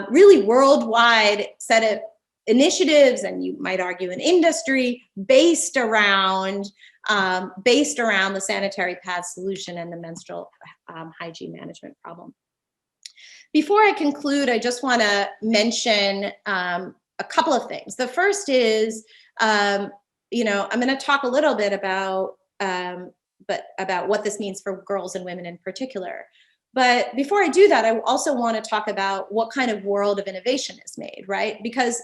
really worldwide set of initiatives, and you might argue an industry based around the sanitary pad solution and the menstrual hygiene management problem. Before I conclude, I just want to mention a couple of things. The first is, I'm going to talk a little bit about what this means for girls and women in particular. But before I do that, I also want to talk about what kind of world of innovation is made, right? Because,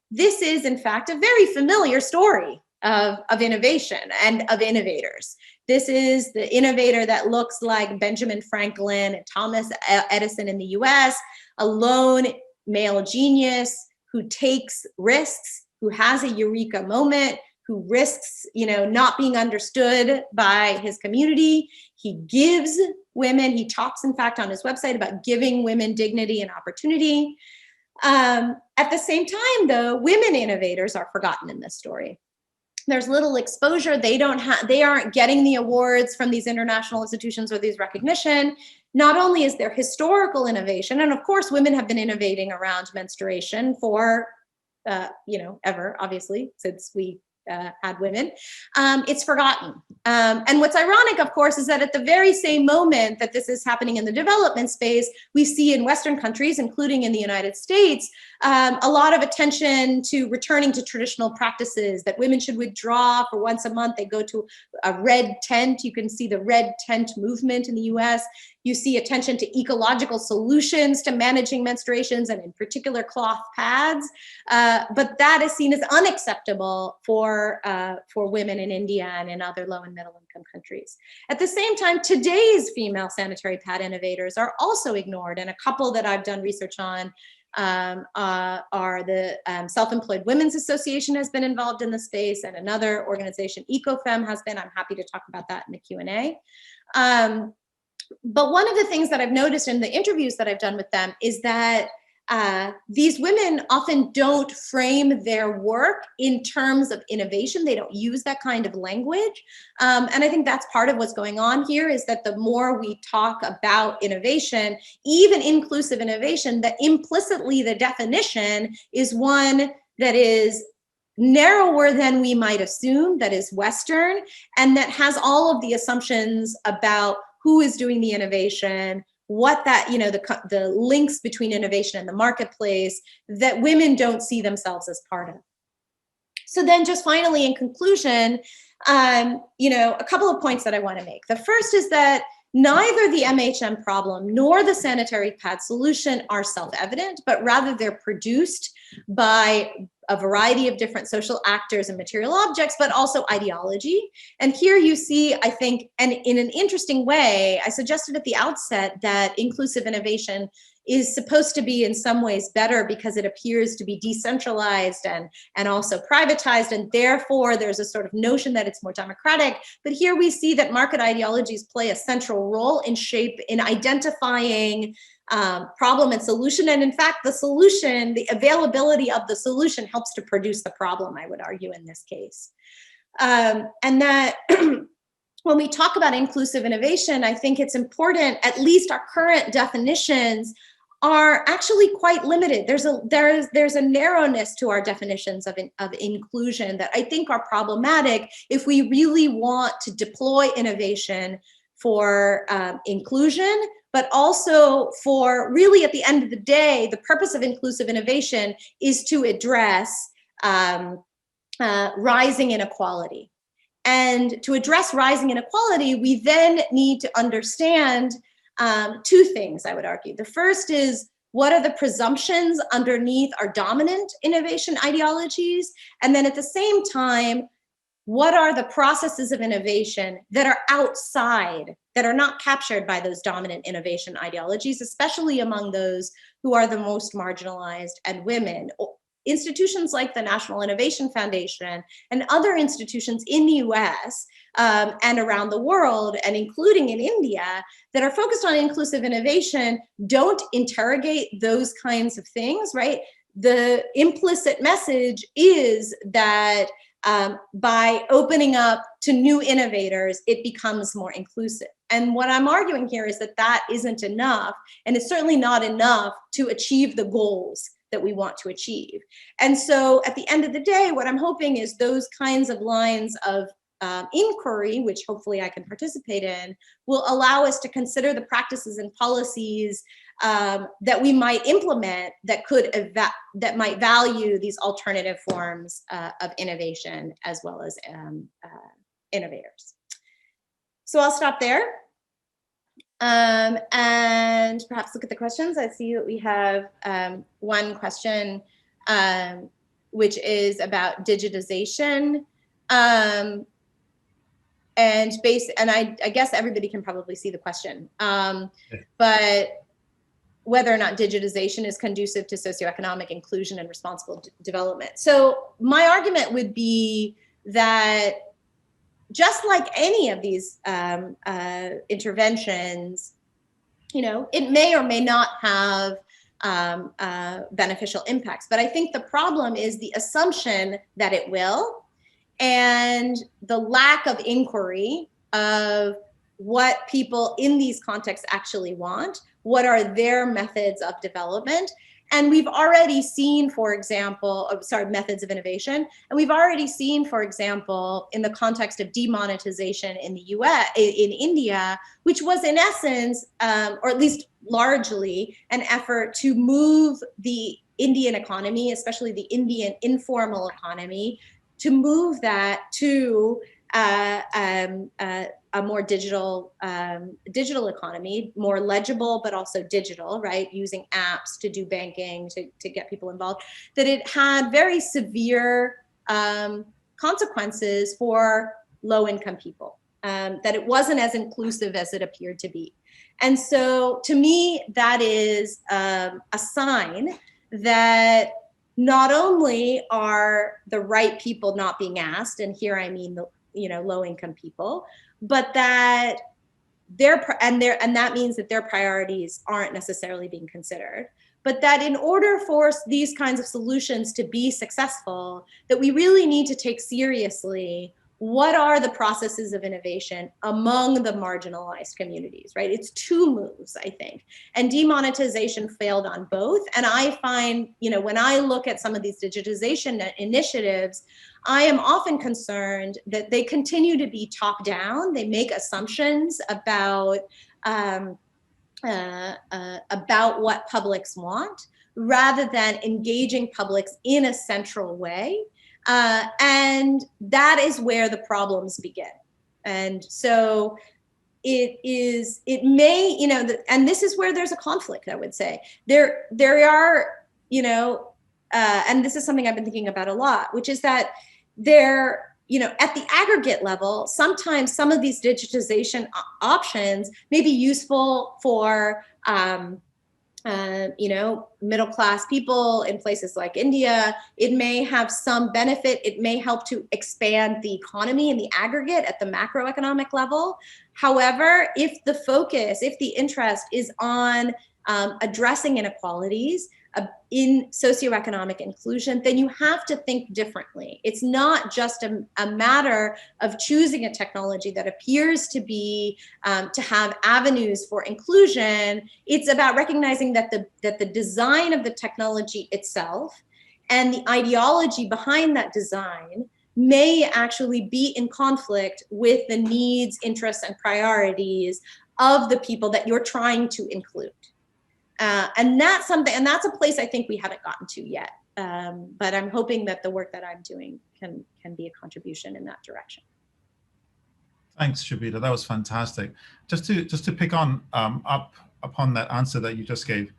this is in fact a very familiar story of innovation and of innovators. This is the innovator that looks like Benjamin Franklin and Thomas Edison in the US, a lone male genius who takes risks, who has a eureka moment, who risks, not being understood by his community. He gives women, he talks in fact on his website about giving women dignity and opportunity. At the same time though, women innovators are forgotten in this story. There's little exposure. They aren't getting the awards from these international institutions or these recognition. Not only is there historical innovation, and of course women have been innovating around menstruation for, ever, obviously, since we had women, it's forgotten. And what's ironic, of course, is that at the very same moment that this is happening in the development space, we see in Western countries, including in the United States, a lot of attention to returning to traditional practices, that women should withdraw for once a month. They go to a red tent. You can see the red tent movement in the US. You see attention to ecological solutions to managing menstruations, and in particular cloth pads. But that is seen as unacceptable for women in India and in other low and middle income countries. At the same time, today's female sanitary pad innovators are also ignored, and a couple that I've done research on are the Self-Employed Women's Association has been involved in the space, and another organization, EcoFem, has been. I'm happy to talk about that in the Q&A. But one of the things that I've noticed in the interviews that I've done with them is that these women often don't frame their work in terms of innovation. They don't use that kind of language. And I think that's part of what's going on here, is that the more we talk about innovation, even inclusive innovation, that implicitly the definition is one that is narrower than we might assume, that is Western, and that has all of the assumptions about who is doing the innovation, what that, the links between innovation and the marketplace, that women don't see themselves as part of. So then just finally, in conclusion, a couple of points that I want to make. The first is that neither the MHM problem nor the sanitary pad solution are self-evident, but rather they're produced by a variety of different social actors and material objects, but also ideology. And here you see, I think, and in an interesting way, I suggested at the outset that inclusive innovation is supposed to be in some ways better because it appears to be decentralized and also privatized, and therefore there's a sort of notion that it's more democratic. But here we see that market ideologies play a central role in identifying problem and solution. And in fact, the solution, the availability of the solution helps to produce the problem, I would argue in this case. And that when we talk about inclusive innovation, I think it's important, at least our current definitions are actually quite limited. There's a narrowness to our definitions of inclusion that I think are problematic if we really want to deploy innovation for inclusion, but also for really, at the end of the day, the purpose of inclusive innovation is to address rising inequality. And to address rising inequality, we then need to understand two things, I would argue. The first is, what are the presumptions underneath our dominant innovation ideologies? And then at the same time, what are the processes of innovation that are outside, that are not captured by those dominant innovation ideologies, especially among those who are the most marginalized and women institutions like the National Innovation Foundation and other institutions in the US and around the world, and including in India, that are focused on inclusive innovation don't interrogate those kinds of things, right? The implicit message is that by opening up to new innovators, it becomes more inclusive. And what I'm arguing here is that that isn't enough, and it's certainly not enough to achieve the goals that we want to achieve. And so at the end of the day, what I'm hoping is those kinds of lines of inquiry, which hopefully I can participate in, will allow us to consider the practices and policies that we might implement that that might value these alternative forms of innovation as well as innovators. So I'll stop there and perhaps look at the questions. I see that we have one question, which is about digitization. And I guess everybody can probably see the question, but whether or not digitization is conducive to socioeconomic inclusion and responsible development. So my argument would be that just like any of these interventions, it may or may not have beneficial impacts. But I think the problem is the assumption that it will, and the lack of inquiry of what people in these contexts actually want, what are their methods of development. And we've already seen, for example, methods of innovation. And we've already seen, for example, in the context of demonetization in the US, in India, which was in essence, or at least largely, an effort to move the Indian economy, especially the Indian informal economy, to move that to a more digital economy, more legible, but also digital, right? Using apps to do banking, to get people involved, that it had very severe consequences for low-income people, that it wasn't as inclusive as it appeared to be. And so to me, that is a sign that not only are the right people not being asked, and here I mean the low-income people, but that that means that their priorities aren't necessarily being considered. But that in order for these kinds of solutions to be successful, that we really need to take seriously what are the processes of innovation among the marginalized communities, right? It's two moves, I think. And demonetization failed on both. And I find, when I look at some of these digitization initiatives, I am often concerned that they continue to be top down. They make assumptions about what publics want, rather than engaging publics in a central way. And that is where the problems begin. And so it may, and this is where there's a conflict, I would say. There are, and this is something I've been thinking about a lot, which is that at the aggregate level, sometimes some of these digitization options may be useful for, middle-class people in places like India. It may have some benefit. It may help to expand the economy in the aggregate at the macroeconomic level. However, if the interest is on addressing inequalities, in socioeconomic inclusion, then you have to think differently. It's not just a matter of choosing a technology that appears to be to have avenues for inclusion. It's about recognizing that the design of the technology itself and the ideology behind that design may actually be in conflict with the needs, interests, and priorities of the people that you're trying to include. And that's a place I think we haven't gotten to yet. But I'm hoping that the work that I'm doing can be a contribution in that direction. Thanks, Shobita. That was fantastic. Just to pick on up upon that answer that you just gave,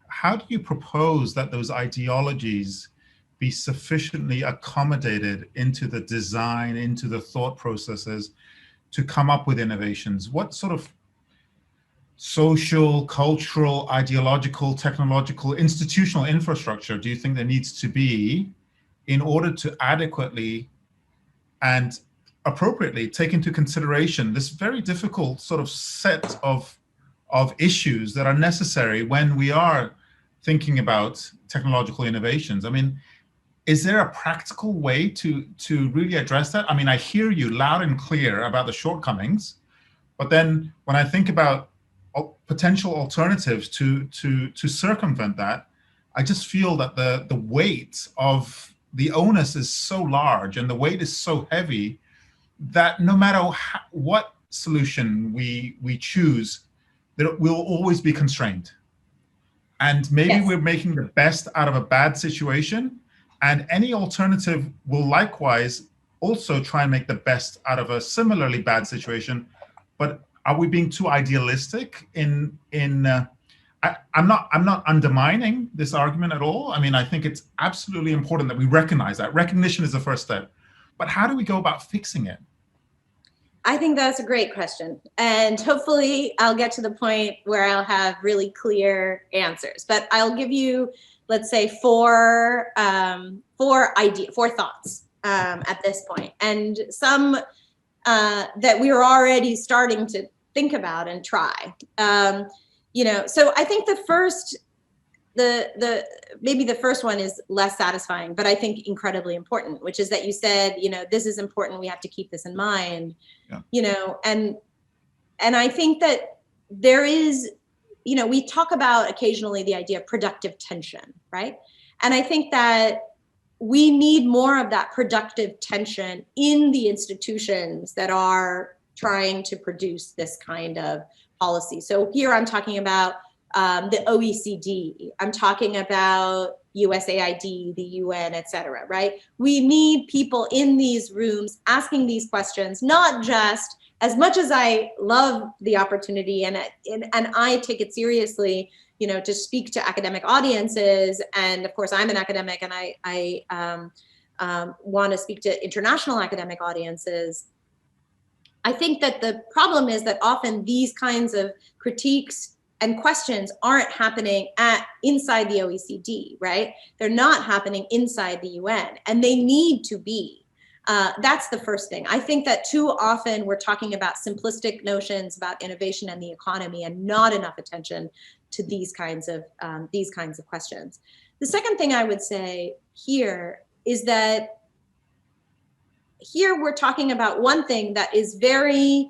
how do you propose that those ideologies be sufficiently accommodated into the design, into the thought processes to come up with innovations? What sort of social, cultural, ideological, technological, institutional infrastructure do you think there needs to be in order to adequately and appropriately take into consideration this very difficult sort of set of issues that are necessary when we are thinking about technological innovations? I mean, is there a practical way to really address that? I mean, I hear you loud and clear about the shortcomings, but then when I think about potential alternatives to circumvent that, I just feel that the weight of the onus is so large and the weight is so heavy that no matter what solution we choose, that we'll always be constrained. And maybe Yes. we're making the best out of a bad situation, and any alternative will likewise also try and make the best out of a similarly bad situation. But are we being too idealistic I'm not undermining this argument at all. I mean, I think it's absolutely important that we recognize that. Recognition is the first step. But how do we go about fixing it? I think that's a great question. And hopefully I'll get to the point where I'll have really clear answers. But I'll give you, let's say, four thoughts at this point, and some that we are already starting to think about and try. So I think maybe the first one is less satisfying, but I think incredibly important, which is that you said, this is important. We have to keep this in mind, and I think that there is, we talk about occasionally the idea of productive tension, right? And I think that we need more of that productive tension in the institutions that are trying to produce this kind of policy. So here I'm talking about the OECD, I'm talking about USAID, the UN, et cetera, right? We need people in these rooms asking these questions, not just, as much as I love the opportunity and I take it seriously, to speak to academic audiences. And of course, I'm an academic and I want to speak to international academic audiences. I think that the problem is that often these kinds of critiques and questions aren't happening inside the OECD, right? They're not happening inside the UN, and they need to be. That's the first thing. I think that too often we're talking about simplistic notions about innovation and the economy, and not enough attention to these kinds of questions. The second thing I would say here is that here we're talking about one thing that is very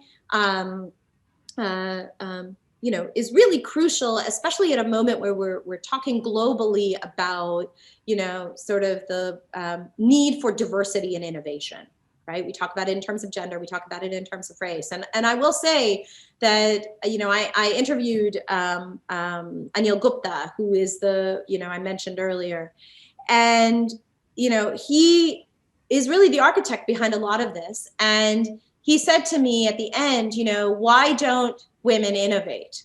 is really crucial, especially at a moment where we're talking globally about, sort of the need for diversity and innovation, right? We talk about it in terms of gender, we talk about it in terms of race. And I will say that, I interviewed Anil Gupta, who is I mentioned earlier, and, he is really the architect behind a lot of this. And he said to me at the end, why don't women innovate?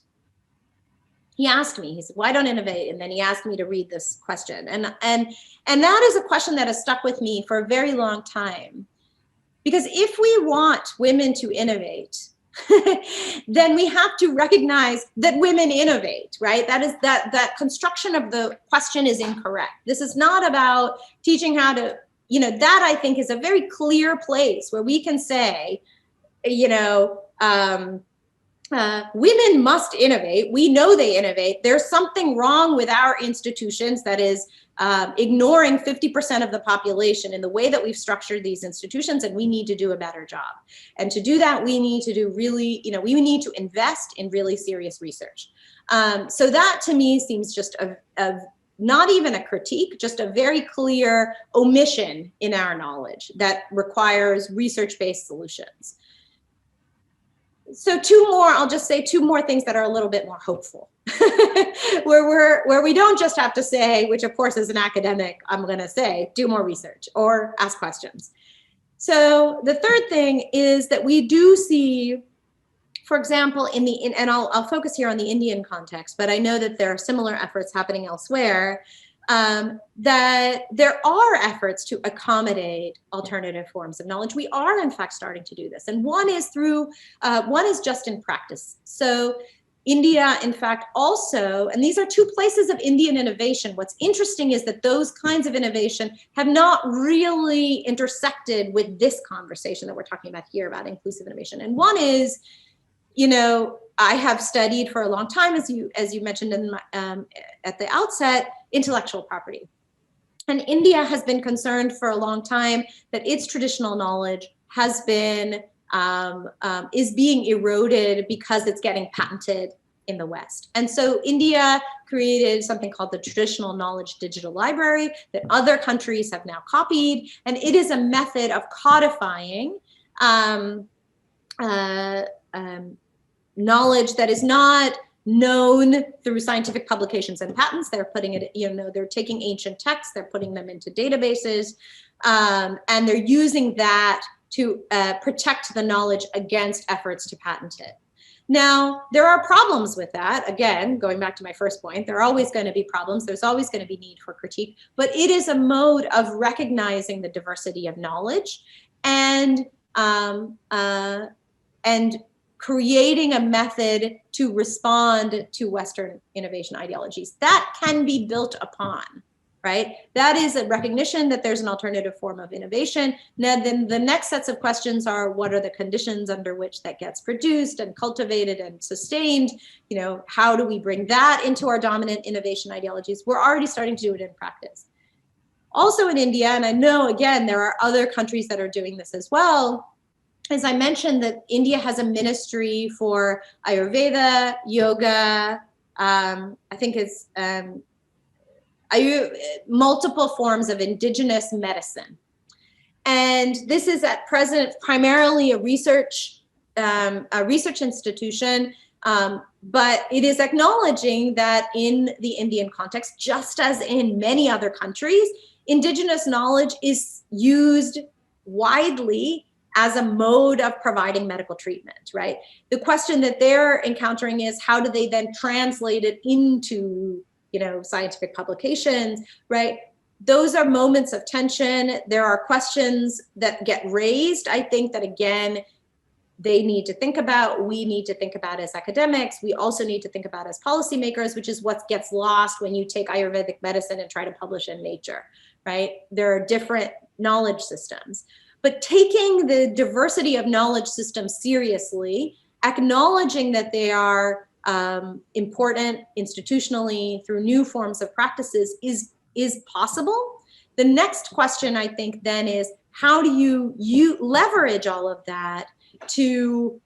He asked me, he said, why don't innovate? And then he asked me to read this question. And that is a question that has stuck with me for a very long time. Because if we want women to innovate, then we have to recognize that women innovate, right? That construction of the question is incorrect. This is not about teaching how to, that I think is a very clear place where we can say, women must innovate. We know they innovate. There's something wrong with our institutions that is ignoring 50% of the population in the way that we've structured these institutions, and we need to do a better job. And to do that, we need to do really, we need to invest in really serious research. So that to me seems just not even a critique, just a very clear omission in our knowledge that requires research-based solutions. So I'll just say two more things that are a little bit more hopeful, where we don't just have to say, which of course as an academic, I'm gonna say, do more research or ask questions. So the third thing is that we do see, for example, and I'll focus here on the Indian context, but I know that there are similar efforts happening elsewhere, that there are efforts to accommodate alternative forms of knowledge. We are in fact starting to do this. And one is just in practice. So India, in fact, also, and these are two places of Indian innovation. What's interesting is that those kinds of innovation have not really intersected with this conversation that we're talking about here about inclusive innovation. And one is, you know, I have studied for a long time, as you mentioned in my, at the outset, intellectual property. And India has been concerned for a long time that its traditional knowledge has been, is being eroded because it's getting patented in the West. And so India created something called the Traditional Knowledge Digital Library that other countries have now copied. And it is a method of codifying knowledge that is not known through scientific publications and patents. They're putting it, you know, they're taking ancient texts, they're putting them into databases, and they're using that to protect the knowledge against efforts to patent it. Now, there are problems with that. Again, going back to my first point, there are always going to be problems. There's always going to be need for critique, but it is a mode of recognizing the diversity of knowledge and creating a method to respond to Western innovation ideologies. That can be built upon, right? That is a recognition that there's an alternative form of innovation. Now, then the next sets of questions are, what are the conditions under which that gets produced and cultivated and sustained? You know, how do we bring that into our dominant innovation ideologies? We're already starting to do it in practice. Also in India, and I know, again, there are other countries that are doing this as well, as I mentioned, that India has a ministry for Ayurveda, yoga, I think it's multiple forms of indigenous medicine. And this is at present primarily a research institution, but it is acknowledging that in the Indian context, just as in many other countries, indigenous knowledge is used widely as a mode of providing medical treatment, right? The question that they're encountering is, how do they then translate it into, you know, scientific publications, right? Those are moments of tension. There are questions that get raised, I think, that again, they need to think about, we need to think about as academics, we also need to think about as policymakers, which is what gets lost when you take Ayurvedic medicine and try to publish in Nature, right? There are different knowledge systems. But taking the diversity of knowledge systems seriously, acknowledging that they are important institutionally through new forms of practices is possible. The next question, I think, then is, how do you leverage all of that to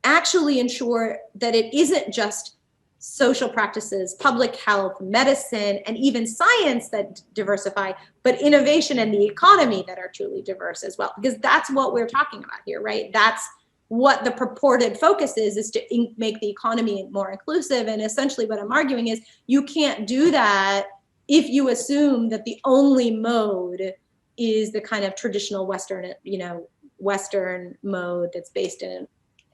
actually ensure that it isn't just social practices, public health, medicine, and even science that diversify, but innovation and the economy that are truly diverse as well, because that's what we're talking about here, right? That's what the purported focus is to make the economy more inclusive. And essentially what I'm arguing is you can't do that if you assume that the only mode is the kind of traditional Western, you know, Western mode that's based in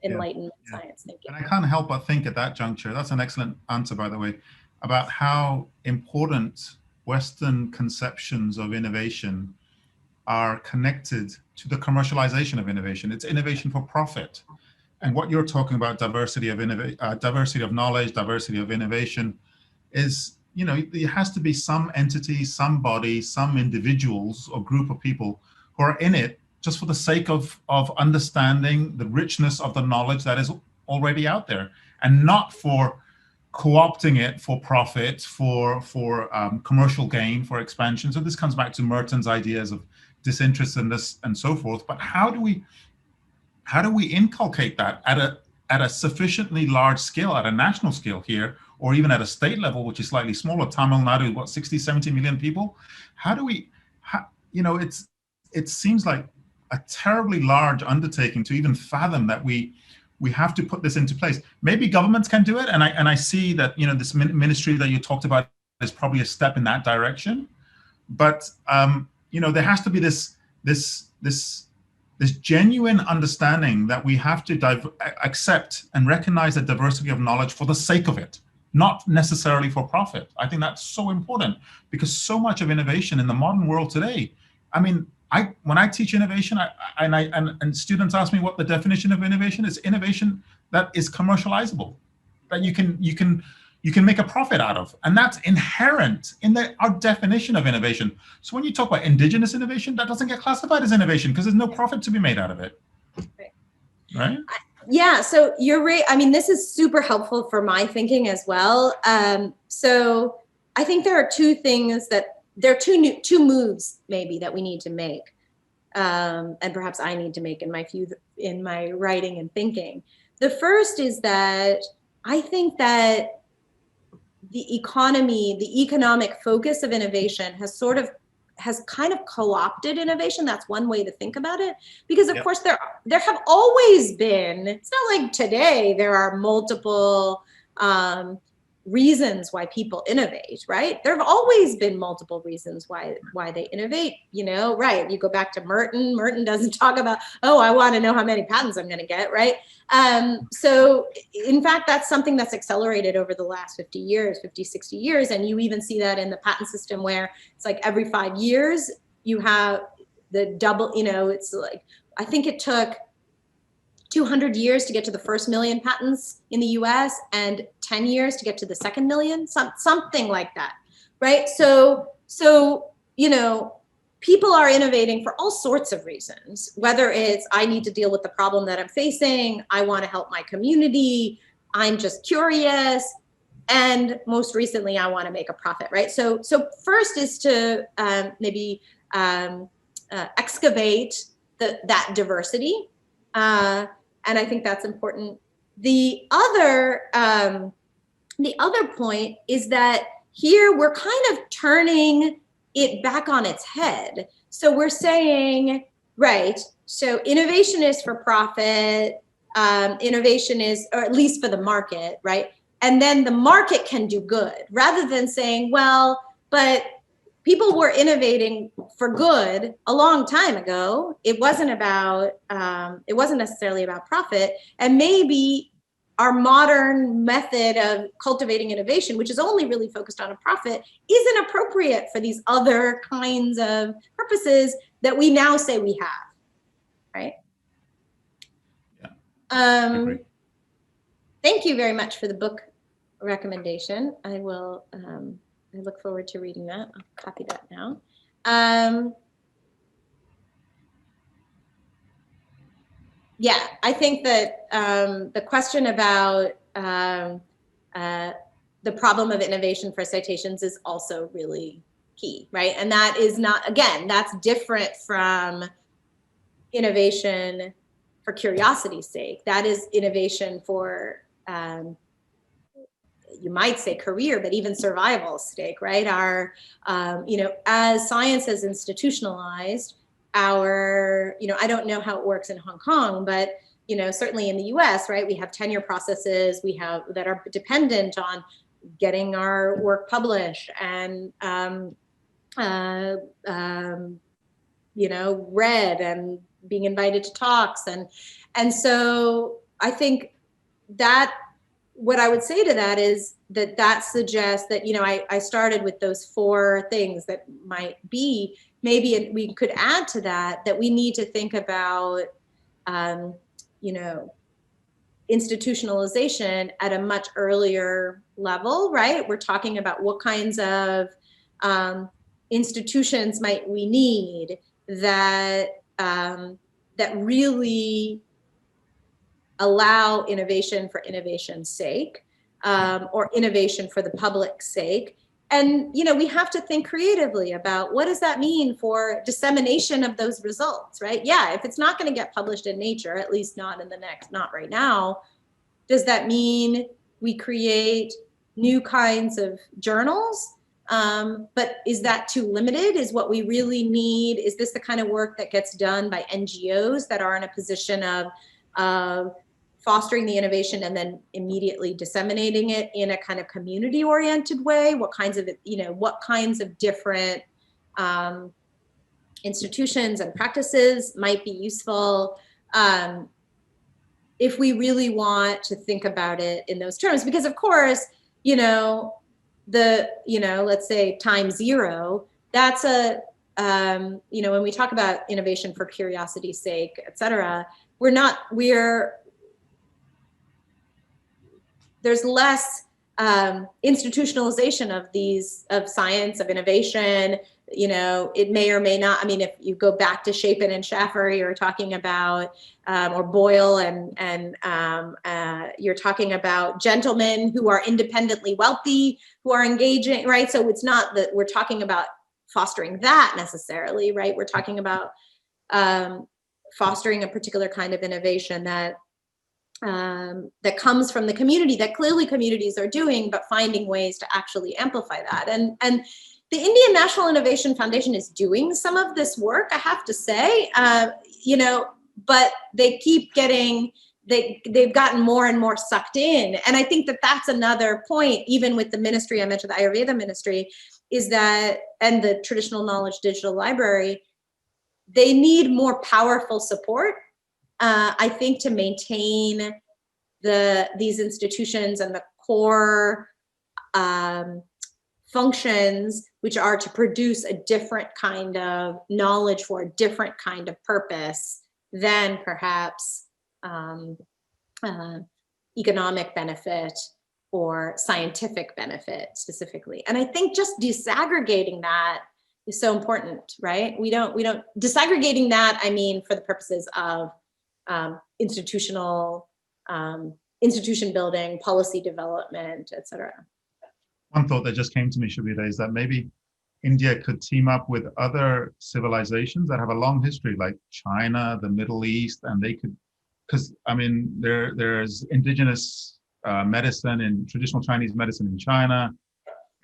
Enlightenment science thinking. And I can't help but think at that juncture, that's an excellent answer, by the way, about how important Western conceptions of innovation are connected to the commercialization of innovation. It's innovation for profit. And what you're talking about, diversity of knowledge, diversity of innovation, is, you know, there has to be some entity, some body, some individuals or group of people who are in it just for the sake of understanding the richness of the knowledge that is already out there, and not for co-opting it for profit, for commercial gain, for expansion. So this comes back to Merton's ideas of disinterestedness and so forth. But how do we inculcate that at a sufficiently large scale, at a national scale here, or even at a state level, which is slightly smaller? Tamil Nadu, what, 60, 70 million people? You know, it seems like a terribly large undertaking to even fathom that we have to put this into place. Maybe governments can do it, and I see that, you know, this ministry that you talked about is probably a step in that direction. But you know, there has to be this genuine understanding that we have to accept and recognize the diversity of knowledge for the sake of it, not necessarily for profit. I think that's so important, because so much of innovation in the modern world today, I mean, when I teach innovation, and students ask me what the definition of innovation is: innovation that is commercializable. that you can make a profit out of, and that's inherent in our definition of innovation. So when you talk about indigenous innovation, that doesn't get classified as innovation because there's no profit to be made out of it. Right? Yeah, so you're right. I mean, this is super helpful for my thinking as well. So I think there are two things there are two moves maybe that we need to make, and perhaps I need to make in my writing and thinking. The first is that I think that the economic focus of innovation has kind of co-opted innovation. That's one way to think about it, because of course there have always been, it's not like today there are multiple reasons why people innovate, right? There have always been multiple reasons why they innovate, right? You go back to Merton doesn't talk about, oh, I want to know how many patents I'm going to get, right? So in fact, that's something that's accelerated over the last 50, 60 years. And you even see that in the patent system where it's like every 5 years you have the double, it's like, I think it took 200 years to get to the first million patents in the US and 10 years to get to the second million, something like that, right? So people are innovating for all sorts of reasons, whether it's I need to deal with the problem that I'm facing, I want to help my community, I'm just curious, and most recently, I want to make a profit, right? So first is to maybe excavate that diversity. And I think that's important. The other point is that here we're kind of turning it back on its head. So we're saying, right, so innovation is for profit, innovation is, or at least for the market, right? And then the market can do good, rather than saying, well, but people were innovating for good a long time ago. It wasn't necessarily about profit. And maybe our modern method of cultivating innovation, which is only really focused on a profit, isn't appropriate for these other kinds of purposes that we now say we have, right? Yeah. Thank you very much for the book recommendation. I will, I look forward to reading that. I'll copy that now. Yeah, I think that the question about the problem of innovation for citations is also really key, right? And that is not, again, that's different from innovation for curiosity's sake. That is innovation for, you might say career, but even survival's sake, right? Our, as science has institutionalized, I don't know how it works in Hong Kong, but certainly in the US, right? We have tenure processes that are dependent on getting our work published and read and being invited to talks, and so I think that what I would say to that is that suggests that I started with those 4 things that might be. Maybe we could add to that we need to think about, institutionalization at a much earlier level, right? We're talking about what kinds of institutions might we need that really allow innovation for innovation's sake, or innovation for the public's sake. And, we have to think creatively about what does that mean for dissemination of those results, right? Yeah, if it's not going to get published in Nature, at least not right now, does that mean we create new kinds of journals? But is that too limited? Is what we really need? Is this the kind of work that gets done by NGOs that are in a position of fostering the innovation and then immediately disseminating it in a kind of community-oriented way? What kinds of different institutions and practices might be useful if we really want to think about it in those terms? Because of course, let's say time zero, that's when we talk about innovation for curiosity's there's less institutionalization of science, of innovation. You know, it may or may not. I mean, if you go back to Chapin and Schaffer, you're talking about, or Boyle, and you're talking about gentlemen who are independently wealthy, who are engaging, right? So it's not that we're talking about fostering that necessarily, right? We're talking about fostering a particular kind of innovation that comes from the community, that clearly communities are doing, but finding ways to actually amplify that. And the Indian National Innovation Foundation is doing some of this work, I have to say, you know, but they keep getting, they've gotten more and more sucked in. And I think that that's another point, even with the ministry, I mentioned the Ayurveda ministry, is that, and the Traditional Knowledge Digital Library, they need more powerful support, I think, to maintain these institutions and the core functions, which are to produce a different kind of knowledge for a different kind of purpose than perhaps economic benefit or scientific benefit specifically. And I think just disaggregating that is so important, right? We don't disaggregating that, I mean, for the purposes of institution building, policy development, et cetera. One thought that just came to me, Shobita, is that maybe India could team up with other civilizations that have a long history, like China, the Middle East, and they could, because I mean, there's indigenous medicine and traditional Chinese medicine in China,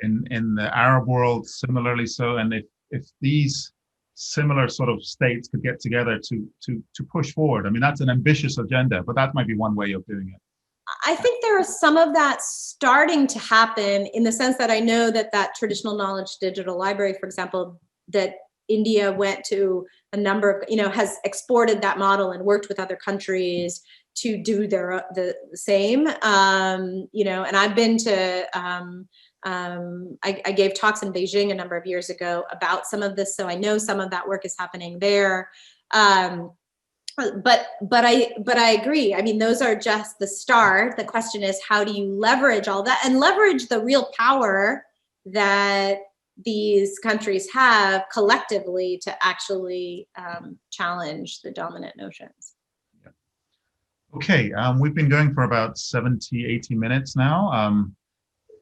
in the Arab world, similarly so. And if these similar sort of states could get together to push forward, I mean, that's an ambitious agenda, but that might be one way of doing it. I think there is some of that starting to happen, in the sense that I know that Traditional Knowledge Digital Library, for example, that India went to a number of, you know, has exported that model and worked with other countries to do the same. You know, and I've been to, I gave talks in Beijing a number of years ago about some of this, so I know some of that work is happening there. But I agree. I mean, those are just the start. The question is, how do you leverage all that and leverage the real power that these countries have collectively to actually challenge the dominant notions? Yeah. Okay, we've been going for about 70, 80 minutes now.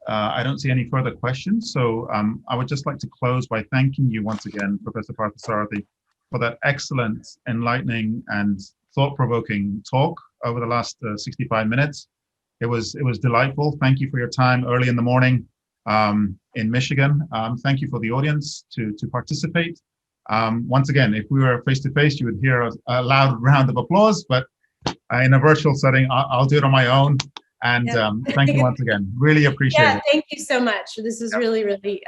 I don't see any further questions, so I would just like to close by thanking you once again, Professor Parthasarathy, for that excellent, enlightening, and thought-provoking talk over the last 65 minutes. It was delightful. Thank you for your time early in the morning in Michigan. Thank you for the audience to participate. Once again, if we were face-to-face, you would hear a loud round of applause, but in a virtual setting, I'll do it on my own. And thank you once again. Really appreciate it. Thank you so much. This is really, really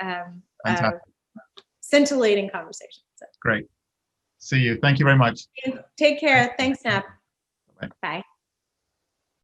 scintillating conversation. So. Great. See you. Thank you very much. Take care. Thanks, Nap. Bye. Bye.